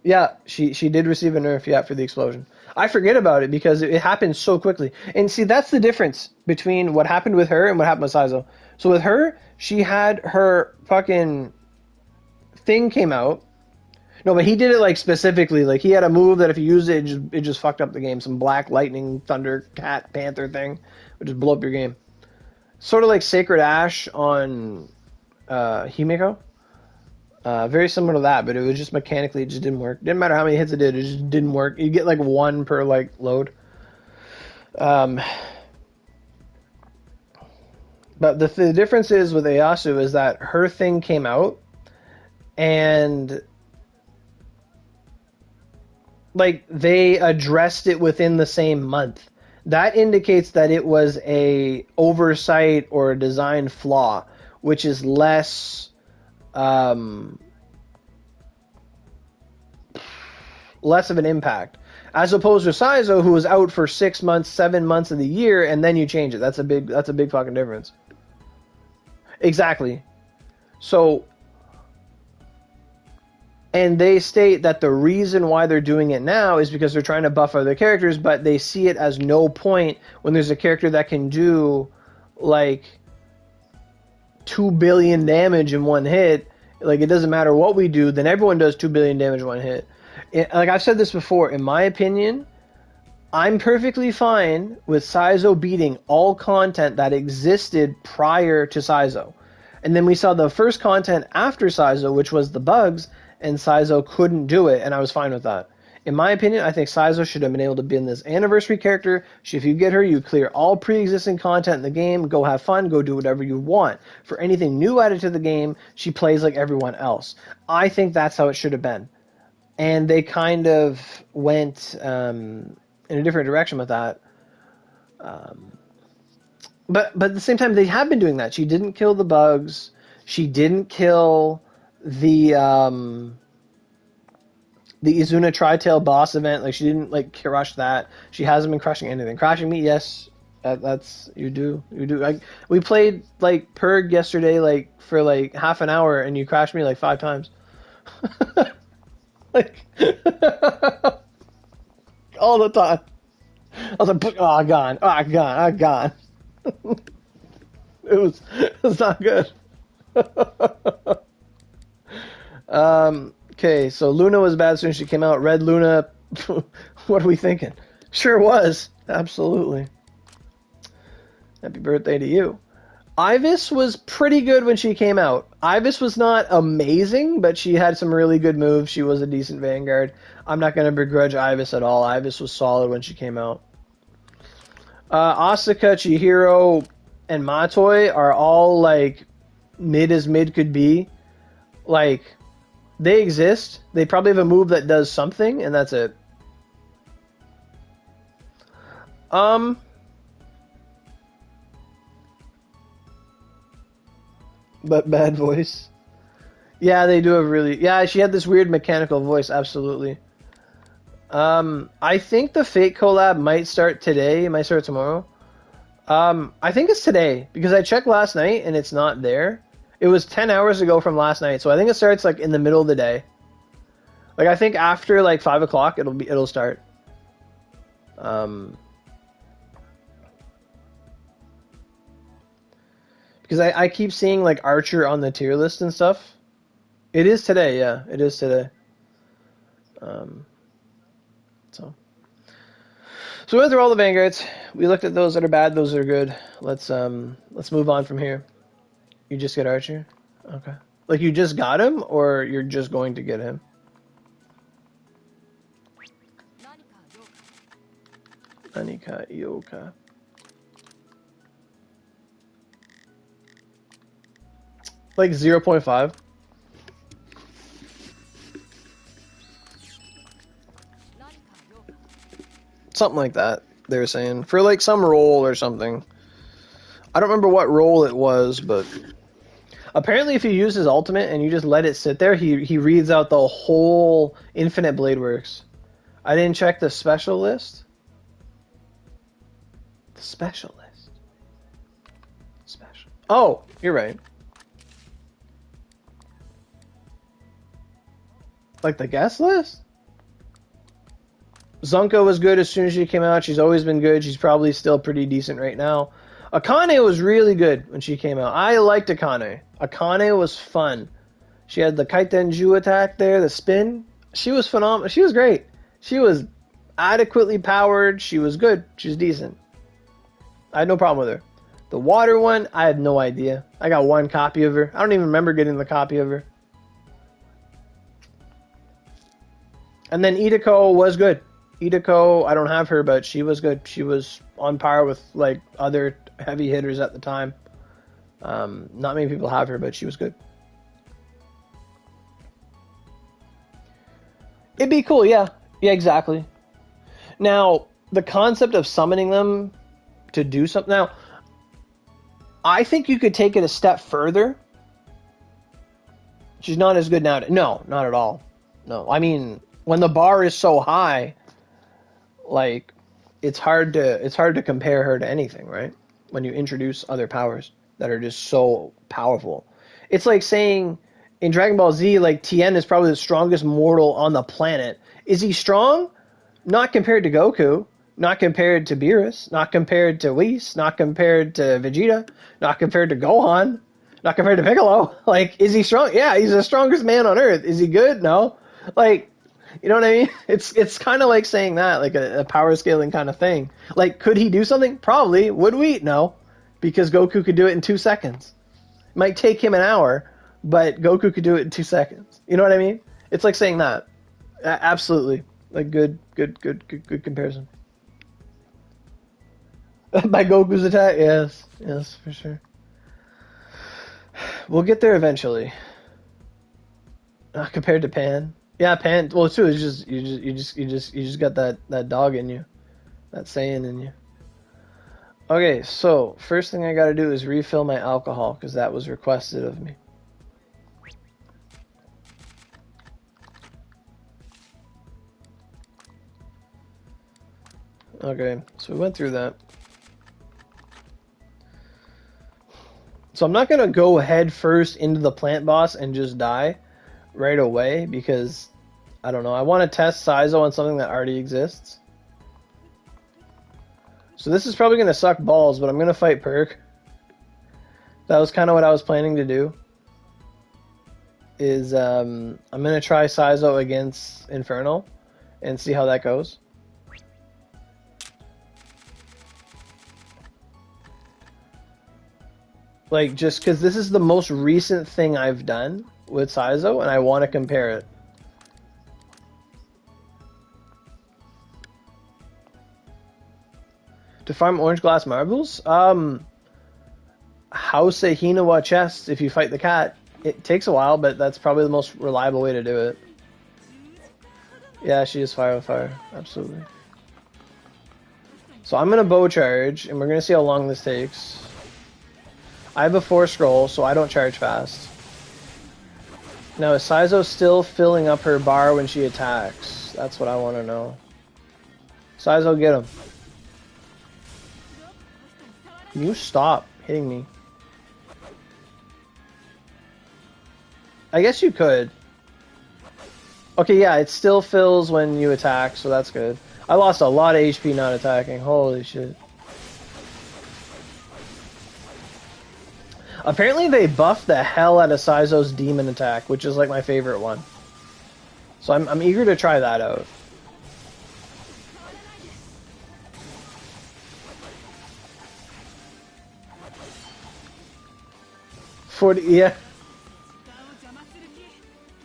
Yeah, she did receive a nerf, yeah, for the explosion. I forget about it because it happened so quickly. And see, that's the difference between what happened with her and what happened with Saizo. So with her, she had her fucking thing came out. No, but he did it like specifically. Like he had a move that if you used it, it just fucked up the game. Some black lightning, thunder, cat, panther thing would just blow up your game. Sort of like Sacred Ash on Himeko. Very similar to that, but it was just mechanically, it just didn't work. Didn't matter how many hits it did, it just didn't work. You get like one per like load. But the difference is with Ieyasu is that her thing came out and like they addressed it within the same month. That indicates that it was a oversight or a design flaw, which is less less of an impact, as opposed to Saizo, who was out for 6 months, 7 months of the year, and then you change it. That's a big fucking difference. Exactly. So, and they state that the reason why they're doing it now is because they're trying to buff other characters, but they see it as no point when there's a character that can do like 2 billion damage in one hit. Like, it doesn't matter what we do, then everyone does 2 billion damage in one hit. Like I've said this before, in my opinion, I'm perfectly fine with Saizo beating all content that existed prior to Saizo. And then we saw the first content after Saizo, which was the bugs, and Saizo couldn't do it, and I was fine with that. In my opinion, I think Saizo should have been able to be in this anniversary character. If you get her, you clear all pre-existing content in the game, go have fun, go do whatever you want. For anything new added to the game, she plays like everyone else. I think that's how it should have been. And they kind of went in a different direction with that. But at the same time, they have been doing that. She didn't kill the bugs. She didn't kill the Izuna Tri-Tail boss event. Like, she didn't like crush that. She hasn't been crushing anything. Crashing me, yes, that's you do. Like, we played like Purg yesterday, like for like half an hour, and you crashed me like 5 times. Like all the time. I was like, oh, gone. It was not good. Okay, so Luna was bad as soon as she came out. Red Luna, what are we thinking? Sure was. Absolutely. Happy birthday to you. Ivys was pretty good when she came out. Ivys was not amazing, but she had some really good moves. She was a decent Vanguard. I'm not going to begrudge Ivys at all. Ivys was solid when she came out. Asuka, Chihiro, and Matoi are all like mid as mid could be. Like, they exist. They probably have a move that does something, and that's it. But bad voice. Yeah, they do have really... Yeah, she had this weird mechanical voice, absolutely. I think the Fate collab might start today. It might start tomorrow. I think it's today, because I checked last night and it's not there. It was 10 hours ago from last night, so I think it starts like in the middle of the day. Like I think after like 5 o'clock it'll start. Because I keep seeing like Archer on the tier list and stuff. It is today, yeah. It is today. So we went through all the vanguards. We looked at those that are bad, those that are good. Let's move on from here. You just get Archer? Okay. Like you just got him, or you're just going to get him? Nanika Yoka. Like 0.5. Something like that, they were saying. For like some role or something. I don't remember what role it was, but apparently if you use his ultimate and you just let it sit there, he reads out the whole Infinite Blade Works. I didn't check the special list. The special list. Special. Oh, you're right. Like the guest list? Zunko was good as soon as she came out. She's always been good. She's probably still pretty decent right now. Akane was really good when she came out. I liked Akane. Akane was fun. She had the Kaitenju attack there, the spin. She was phenomenal. She was great. She was adequately powered. She was good. She was decent. I had no problem with her. The water one, I had no idea. I got one copy of her. I don't even remember getting the copy of her. And then Idako was good. Idako, I don't have her, but she was good. She was on par with like other heavy hitters at the time. Not many people have her, but she was good. It'd be cool, yeah. Yeah, exactly. Now, the concept of summoning them to do something... Now, I think you could take it a step further. She's not as good now. No, not at all. No, I mean, when the bar is so high, like, it's hard to compare her to anything, right? When you introduce other powers that are just so powerful. It's like saying in Dragon Ball Z, like, Tien is probably the strongest mortal on the planet. Is he strong? Not compared to Goku. Not compared to Beerus. Not compared to Whis. Not compared to Vegeta. Not compared to Gohan. Not compared to Piccolo. Like, is he strong? Yeah, he's the strongest man on Earth. Is he good? No. Like, you know what I mean? It's kind of like saying that, like a power scaling kind of thing. Like, could he do something? Probably. Would we? No. Because Goku could do it in 2 seconds. It might take him an hour, but Goku could do it in 2 seconds. You know what I mean? It's like saying that. Absolutely. Like, good comparison. By Goku's attack? Yes, for sure. We'll get there eventually. Compared to Pan. Yeah, Pan. Well, too, it's just you just got that dog in you, that Saiyan in you. Okay, so first thing I got to do is refill my alcohol because that was requested of me. Okay, so we went through that. So I'm not going to go head first into the plant boss and just die right away because, I don't know, I want to test Saizo on something that already exists. So this is probably going to suck balls, but I'm going to fight Perk. That was kind of what I was planning to do. Is I'm going to try Saizo against Infernal and see how that goes. Like, just because this is the most recent thing I've done with Saizo, and I want to compare it. To farm orange glass marbles? House a Hinawa chest if you fight the cat. It takes a while, but that's probably the most reliable way to do it. Yeah, she is fire with fire. Absolutely. So I'm going to bow charge, and we're going to see how long this takes. I have a 4 scroll, so I don't charge fast. Now, is Saizo still filling up her bar when she attacks? That's what I want to know. Saizo, get him. Can you stop hitting me? I guess you could. Okay, yeah, it still fills when you attack, so that's good. I lost a lot of HP not attacking. Holy shit. Apparently they buffed the hell out of Saizo's demon attack, which is like my favorite one. So I'm eager to try that out. Yeah.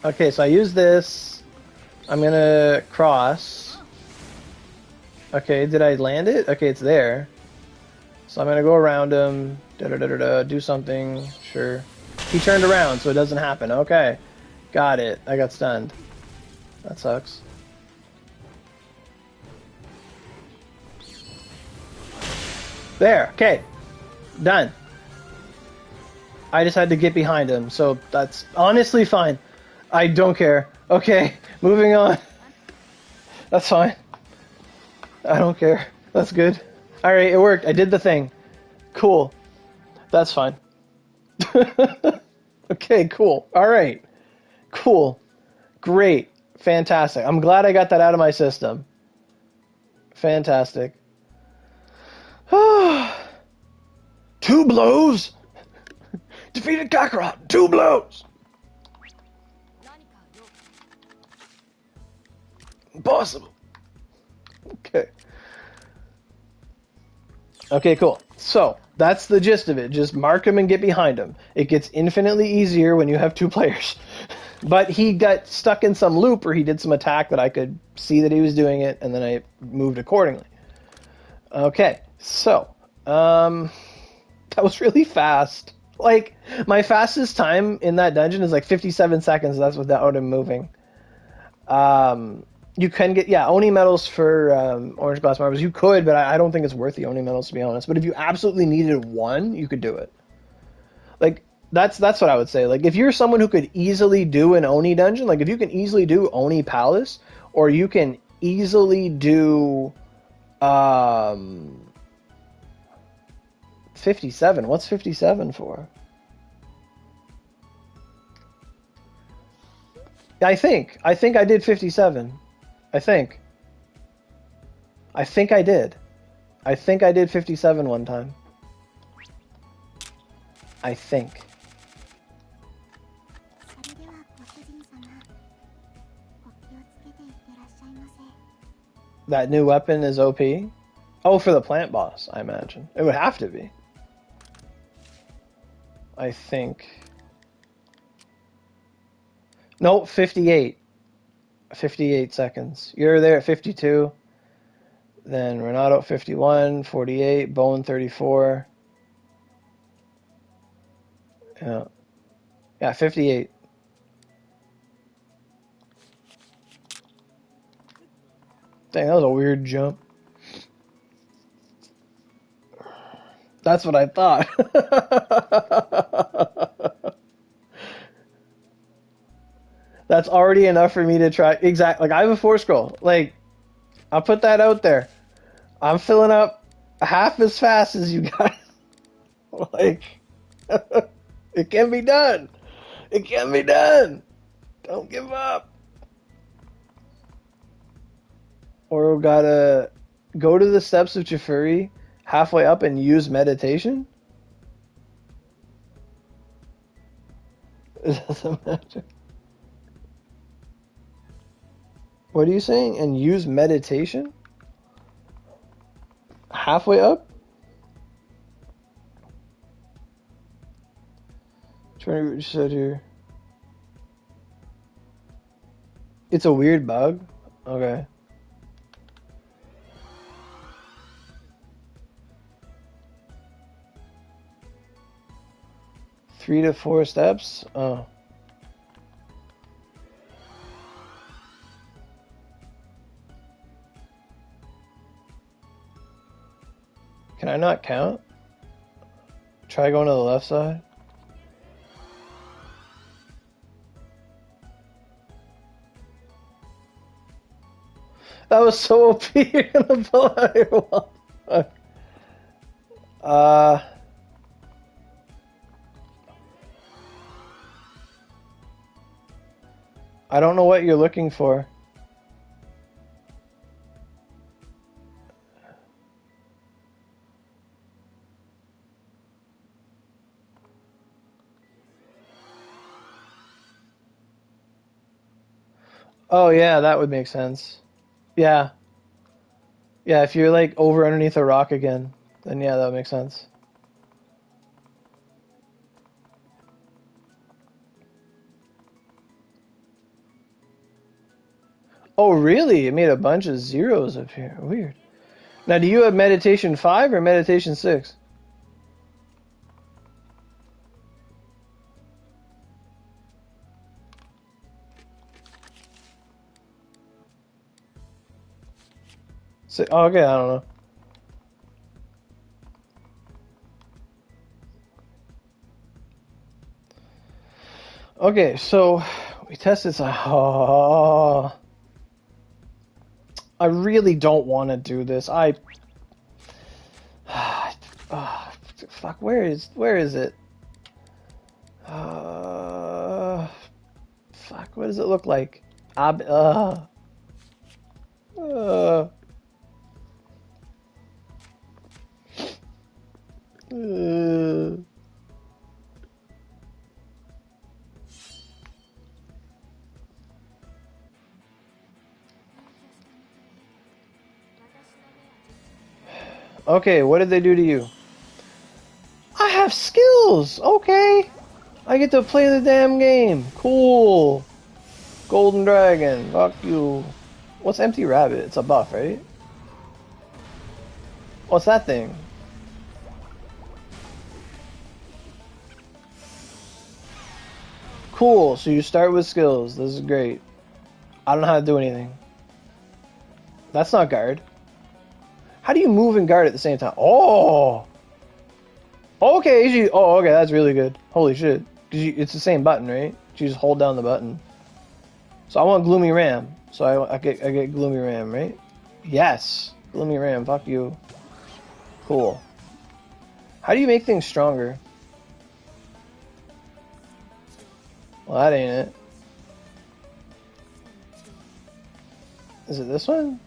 Okay, so I use this. I'm gonna cross. Okay, did I land it? Okay, it's there. So I'm gonna go around him. Do something. Sure. He turned around, so it doesn't happen. Okay. Got it. I got stunned. That sucks. There. Okay. Done. I just had to get behind him, so that's honestly fine. I don't care. Okay, moving on. That's fine. I don't care. That's good. Alright, it worked. I did the thing. Cool. That's fine. Okay, cool. Alright. Cool. Great. Fantastic. I'm glad I got that out of my system. Fantastic. 2 blows? Defeated Kakarot. 2 blows. Impossible. Okay. Okay, cool. So, that's the gist of it. Just mark him and get behind him. It gets infinitely easier when you have 2 players. But he got stuck in some loop where he did some attack that I could see that he was doing it, and then I moved accordingly. Okay, so, that was really fast. Like, my fastest time in that dungeon is like 57 seconds. That's without him moving. You can get, yeah, Oni medals for Orange Glass Marbles. You could, but I don't think it's worth the Oni medals, to be honest. But if you absolutely needed one, you could do it. Like, that's what I would say. Like, if you're someone who could easily do an Oni dungeon, like, if you can easily do Oni Palace, or you can easily do 57. What's 57 for? I think I did 57. I think I did. I think I did 57 one time. I think. That new weapon is OP? Oh, for the plant boss, I imagine. It would have to be. I think. Nope, 58. 58 seconds. You're there at 52. Then Renato at 51, 48, Bone 34. Yeah. Yeah, 58. Dang, that was a weird jump. That's what I thought. That's already enough for me to try. Exactly. Like, I have a 4 scroll. Like, I'll put that out there. I'm filling up half as fast as you guys. Like, it can be done. It can be done. Don't give up. Or gotta go to the steps of Chifuri halfway up and use meditation? It doesn't matter. What are you saying? And use meditation? Halfway up? Trying to read what you said here. It's a weird bug? Okay. 3 to 4 steps? Oh. Can I not count? Try going to the left side. That was so OP. You're gonna pull out your wall. I don't know what you're looking for. Oh yeah, that would make sense. Yeah. Yeah, if you're like over underneath a rock again, then yeah, that would make sense. Oh really? It made a bunch of zeros up here. Weird. Now do you have meditation 5 or meditation 6? Oh, okay, I don't know. Okay, so we tested some. Oh, I really don't want to do this. Fuck. Where is it? Fuck. What does it look like? Uh, uh, Okay, what did they do to you? I have skills! Okay! I get to play the damn game. Cool! Golden Dragon, fuck you. What's Empty Rabbit? It's a buff, right? What's that thing? Cool, so you start with skills. This is great. I don't know how to do anything. That's not guard. How do you move and guard at the same time? Oh! Okay, okay, that's really good. Holy shit. It's the same button, right? You just hold down the button. So I want Gloomy Ram. So I get Gloomy Ram, right? Yes! Gloomy Ram, fuck you. Cool. How do you make things stronger? Well, that ain't it. Is it this one?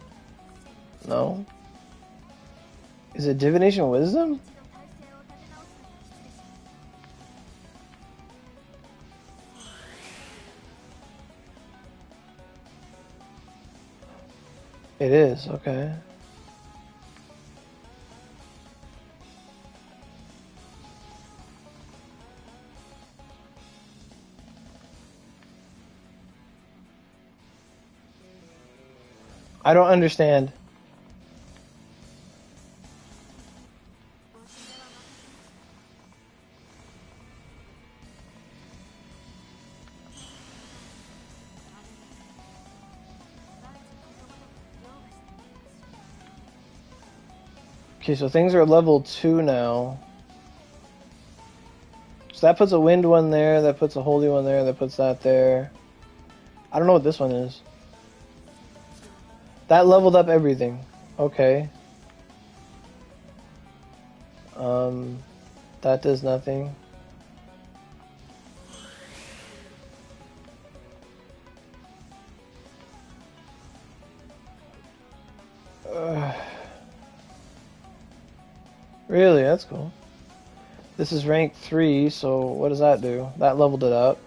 No. Is it Divination Wisdom? It is, okay. I don't understand. Okay, so things are level 2 now. So that puts a wind one there, that puts a holy one there, that puts that there. I don't know what this one is. That leveled up everything. Okay. That does nothing. Really? That's cool. This is rank 3, so what does that do? That leveled it up.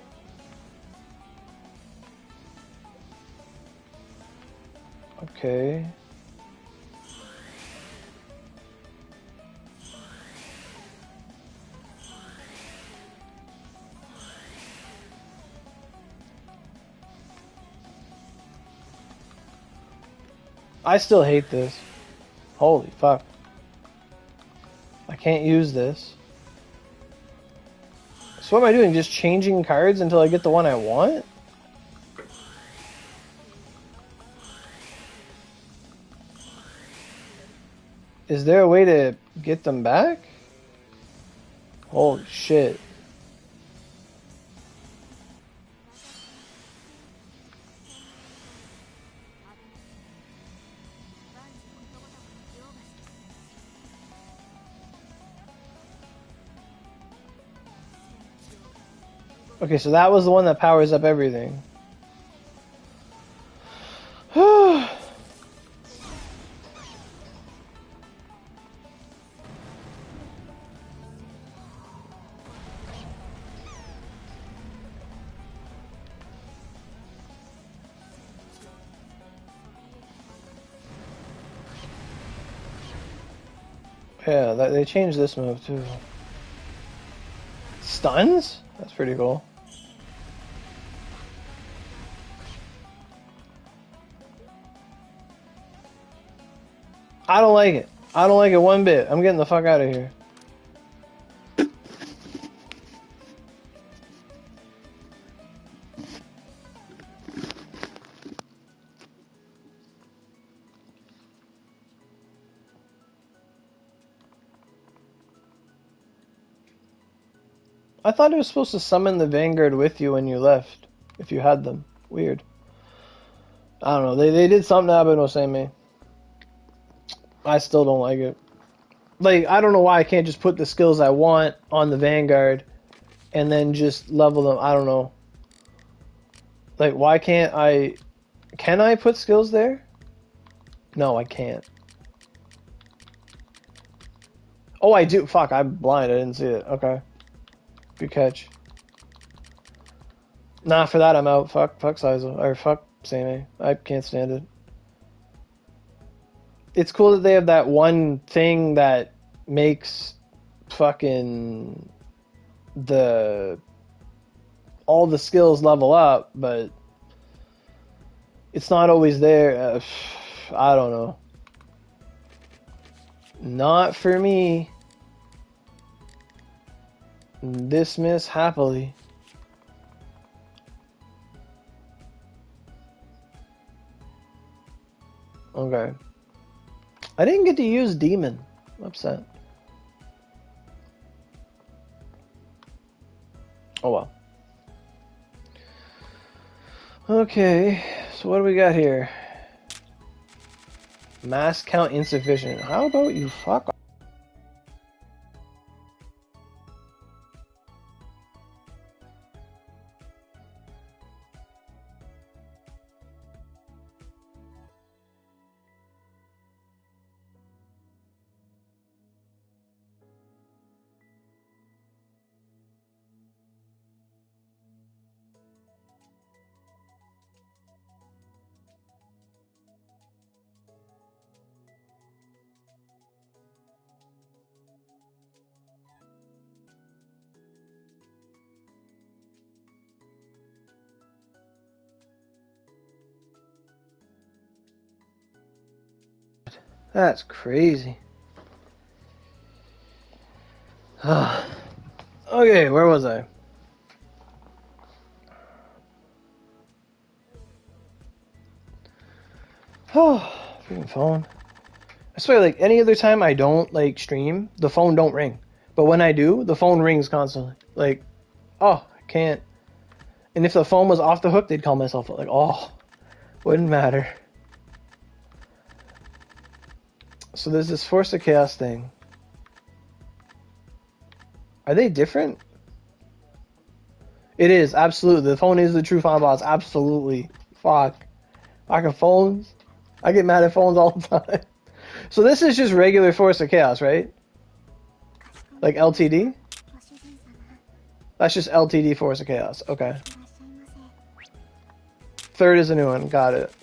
Okay. I still hate this. Holy fuck. I can't use this. So what am I doing? Just changing cards until I get the one I want? Is there a way to get them back? Holy shit. Okay, so that was the one that powers up everything. Yeah, they changed this move too. Stuns? That's pretty cool. I don't like it. I don't like it one bit. I'm getting the fuck out of here. I thought it was supposed to summon the Vanguard with you when you left, if you had them. Weird. I don't know. They did something to Abe no Seimei. I still don't like it. Like, I don't know why I can't just put the skills I want on the Vanguard and then just level them. I don't know. Like, why can't I... Can I put skills there? No, I can't. Oh, I do. Fuck, I'm blind. I didn't see it. Okay. Good catch. Nah, for that I'm out. Fuck Saizo. Or fuck Seimei. I can't stand it. It's cool that they have that one thing that makes fucking all the skills level up, but it's not always there. I don't know. Not for me. Dismiss happily. Okay. I didn't get to use Demon. I'm upset. Oh well. Okay, so what do we got here? Mass count insufficient. How about you fuck off? That's crazy. Okay, where was I? Oh, freaking phone. I swear, like, any other time I don't, like, stream, the phone don't ring. But when I do, the phone rings constantly. Like, oh, I can't. And if the phone was off the hook, they'd call myself, like, oh, wouldn't matter. So there's this Force of Chaos thing. Are they different? It is, absolutely. The phone is the true final boss, absolutely. Fuck. Fucking phones. I get mad at phones all the time. So this is just regular Force of Chaos, right? Like LTD? That's just LTD Force of Chaos. Okay. Third is a new one. Got it.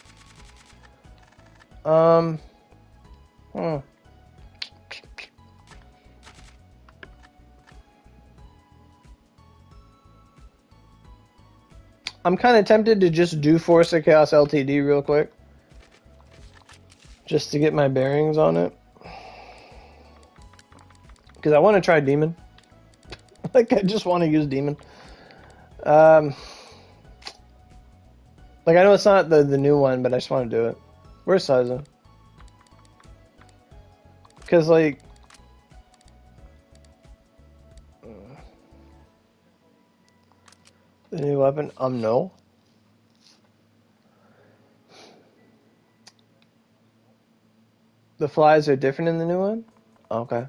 I'm kind of tempted to just do Force of Chaos LTD real quick. Just to get my bearings on it. Because I want to try Demon. Like, I just want to use Demon. Like, I know it's not the new one, but I just want to do it. Where's Saizo? Because, like... The new weapon? No. The flies are different in the new one? Okay.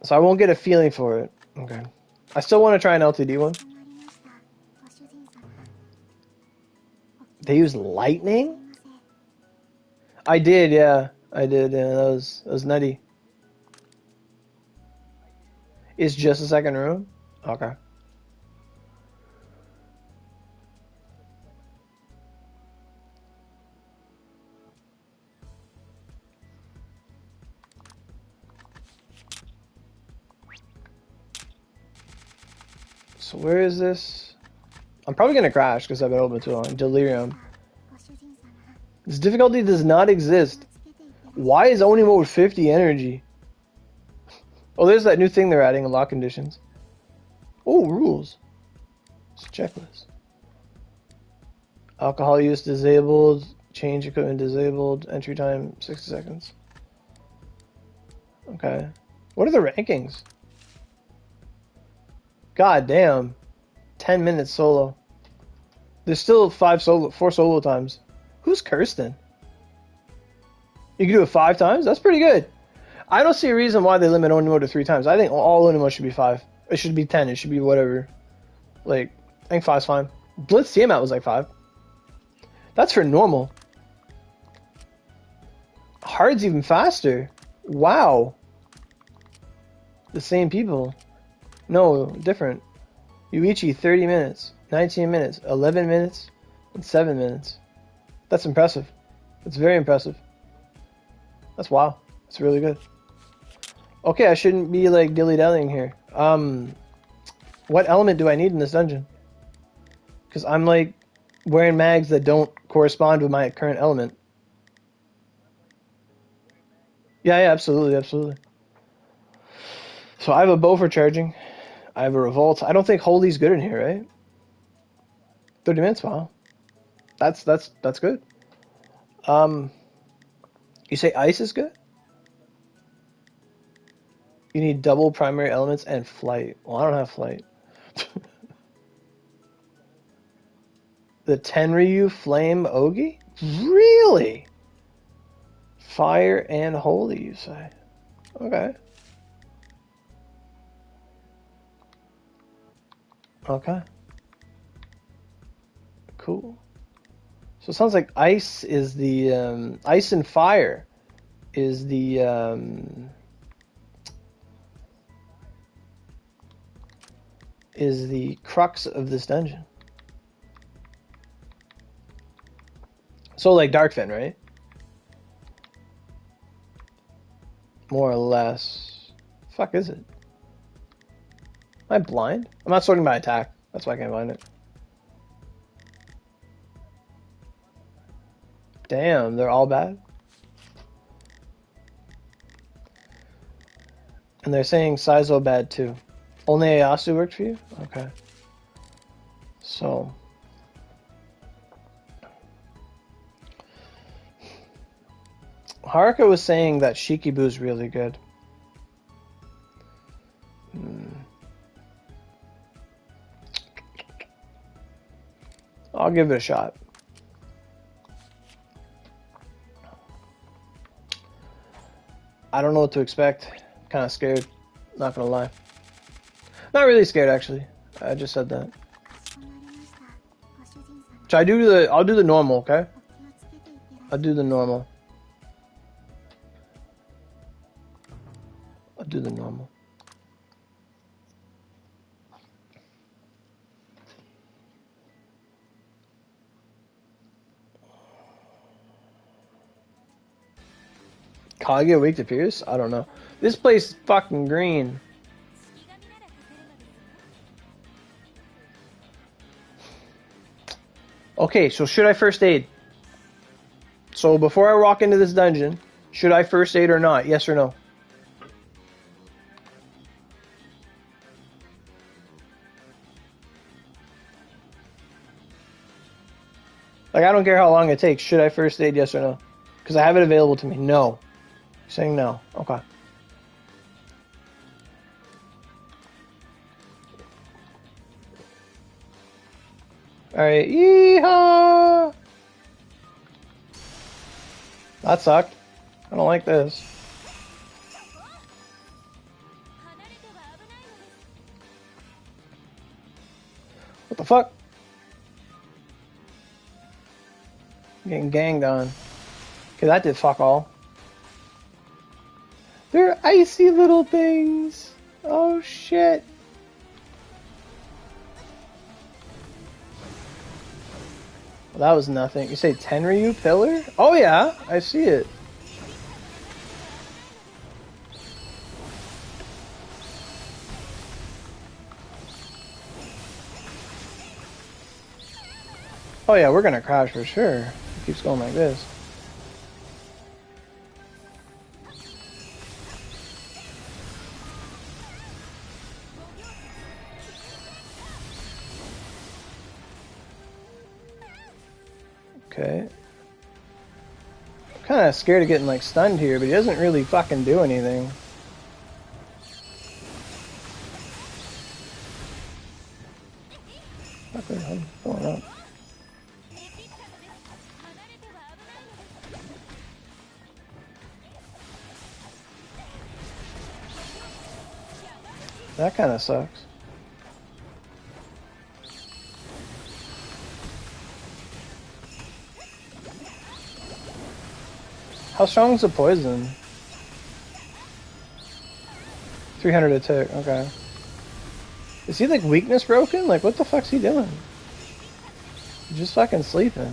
So I won't get a feeling for it. Okay. I still want to try an LTD one. They use lightning? I did, yeah. I did, yeah. That was nutty. It's just a second room? Okay. So where is this? I'm probably gonna crash because I've been open too long. Delirium. This difficulty does not exist. Why is Oni mode 50 energy? Oh, there's that new thing they're adding in lock conditions. Oh, rules. It's a checklist. Alcohol use disabled. Change equipment disabled. Entry time 60 seconds. Okay. What are the rankings? God damn. 10 minutes solo. There's still 4 solo times. Who's Kirsten? You can do it 5 times? That's pretty good. I don't see a reason why they limit Onimo to 3 times. I think all Onimo should be 5. It should be 10. It should be whatever. Like, I think 5's fine. Blitz Tiamat was like 5. That's for normal. Hard's even faster. Wow. The same people. No, different. Yuichi, 30 minutes. 19 minutes. 11 minutes. And 7 minutes. That's impressive. That's very impressive. That's wow. That's really good. Okay, I shouldn't be like dilly-dallying here. What element do I need in this dungeon? Because I'm like wearing mags that don't correspond with my current element. Yeah, absolutely, absolutely. So I have a bow for charging. I have a revolt. I don't think holy's good in here, right? 30 minutes, wow. That's good. You say ice is good? You need double primary elements and flight. Well, I don't have flight. The Tenryu Flame Ogi? Really? Fire and holy, you say? Okay. Okay. Cool. So it sounds like ice is the ice and fire is the crux of this dungeon. So like Darkfin, right? More or less. Fuck is it? Am I blind? I'm not sorting by attack. That's why I can't find it. Damn, they're all bad. And they're saying Saizo bad too. Only Ieyasu worked for you? Okay. So. Haruka was saying that Shikibu's really good. I'll give it a shot. I don't know what to expect. Kind of scared. Not gonna lie. Not really scared, actually. I just said that. So I'll do the normal, okay? I'll do the normal. I'll do the normal. Kage awake to Pierce? I don't know. This place is fucking green. Okay, so should I first aid? So before I walk into this dungeon, should I first aid or not? Yes or no? Like, I don't care how long it takes. Should I first aid? Yes or no? Because I have it available to me. No. You're saying no. Okay. Alright. Yeehaw! That sucked. I don't like this. fuck? Getting ganged on. Okay, that did fuck all. They're icy little things. Oh shit. Well, that was nothing. You say Tenryu pillar? Oh yeah, I see it. Oh yeah, we're gonna crash for sure. It keeps going like this. Okay. I'm kinda scared of getting like stunned here, but he doesn't really fucking do anything. Okay, I'm going up. That kind of sucks. How strong is the poison? 300 attack, okay. Is he like weakness broken? Like what the fuck's he doing? He's just fucking sleeping.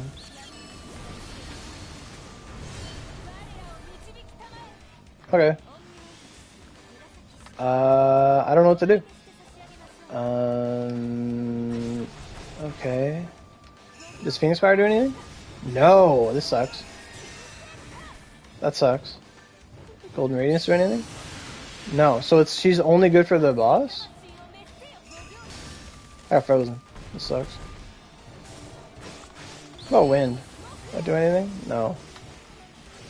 Okay. I don't know what to do. Okay. Does Phoenix Fire do anything? No, this sucks. That sucks. Golden Radiance do anything? No, so she's only good for the boss? I got frozen. This sucks. What about wind? Do I do anything? No.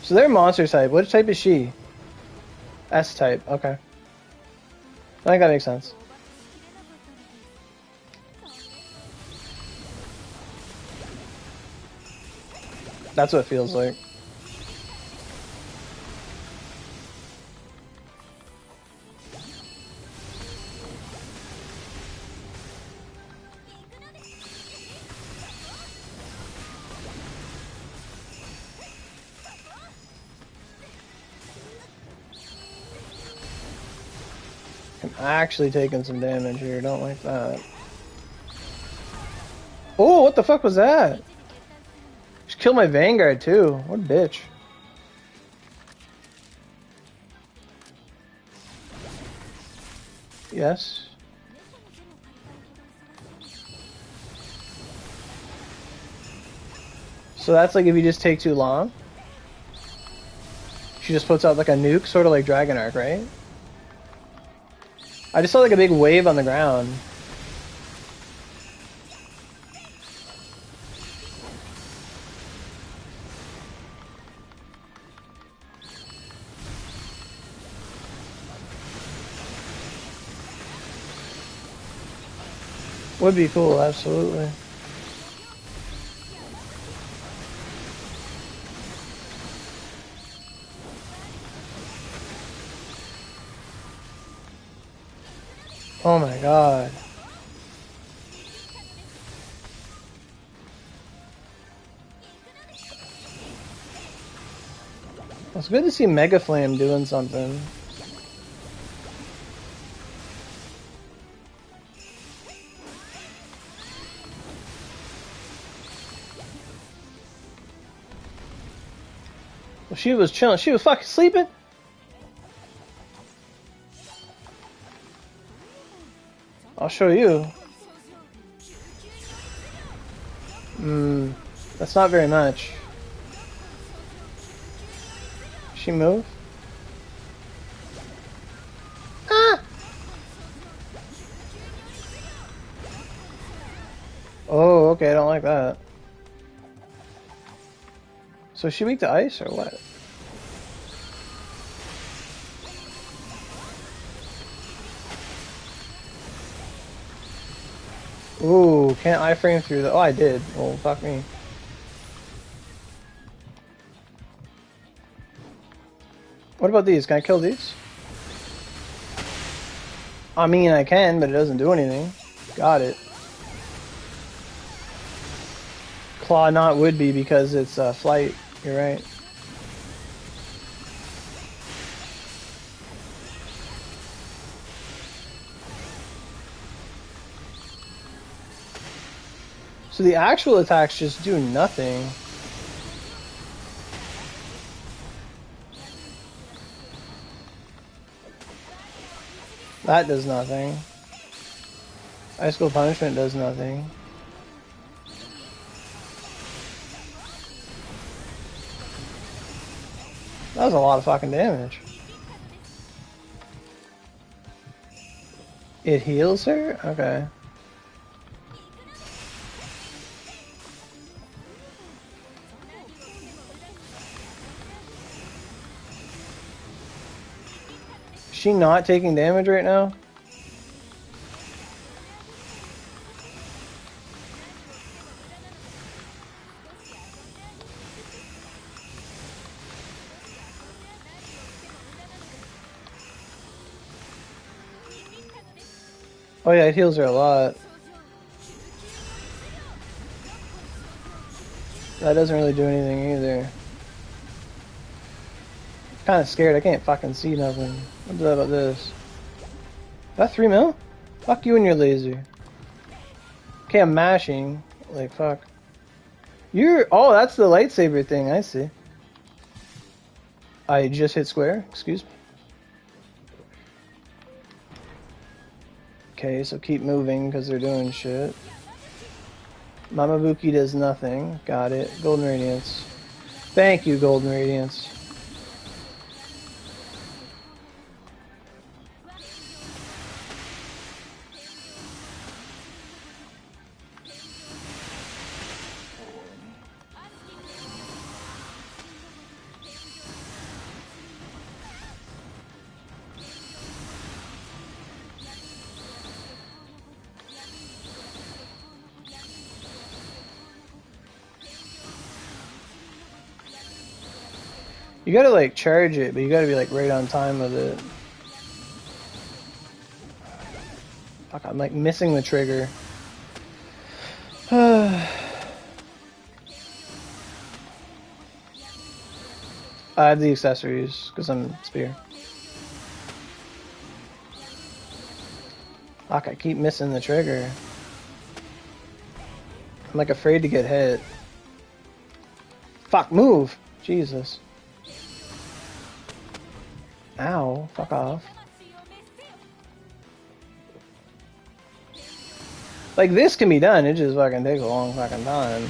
So they're monster type. What type is she? S type, okay. I think that makes sense. That's what it feels like. I'm actually taking some damage here, don't like that. Oh, what the fuck was that? Just killed my Vanguard too. What a bitch. Yes. So that's like if you just take too long. She just puts out like a nuke, sort of like Dragon Arc, right? I just saw like a big wave on the ground. Would be cool, absolutely. Oh my god. It's good to see Mega Flame doing something. Well, she was chilling. She was fucking sleeping. I'll show you. That's not very much. She move? Ah! Oh, okay, I don't like that. So is she weak to ice or what? Ooh, can't iframe through the... Oh, I did. Well, fuck me. What about these? Can I kill these? I mean, I can, but it doesn't do anything. Got it. Claw not would be because it's flight. You're right. So the actual attacks just do nothing. That does nothing. Ice Cold Punishment does nothing. That was a lot of fucking damage. It heals her? Okay. Is she not taking damage right now? Oh yeah, it heals her a lot. That doesn't really do anything either. Kind of scared. I can't fucking see nothing. What's that about this? Is that 3 mil? Fuck you and your laser. Okay, I'm mashing. Like, fuck. You're... Oh, that's the lightsaber thing. I see. I just hit square. Excuse me. Okay, so keep moving because they're doing shit. Mamabuki does nothing. Got it. Golden Radiance. Thank you, Golden Radiance. You gotta like charge it, but you gotta be like right on time with it. Fuck, I'm like missing the trigger. I have the accessories because I'm spear. Fuck, I keep missing the trigger. I'm like afraid to get hit. Fuck, move! Jesus. Ow, fuck off. Like, this can be done, it just fucking takes a long fucking time.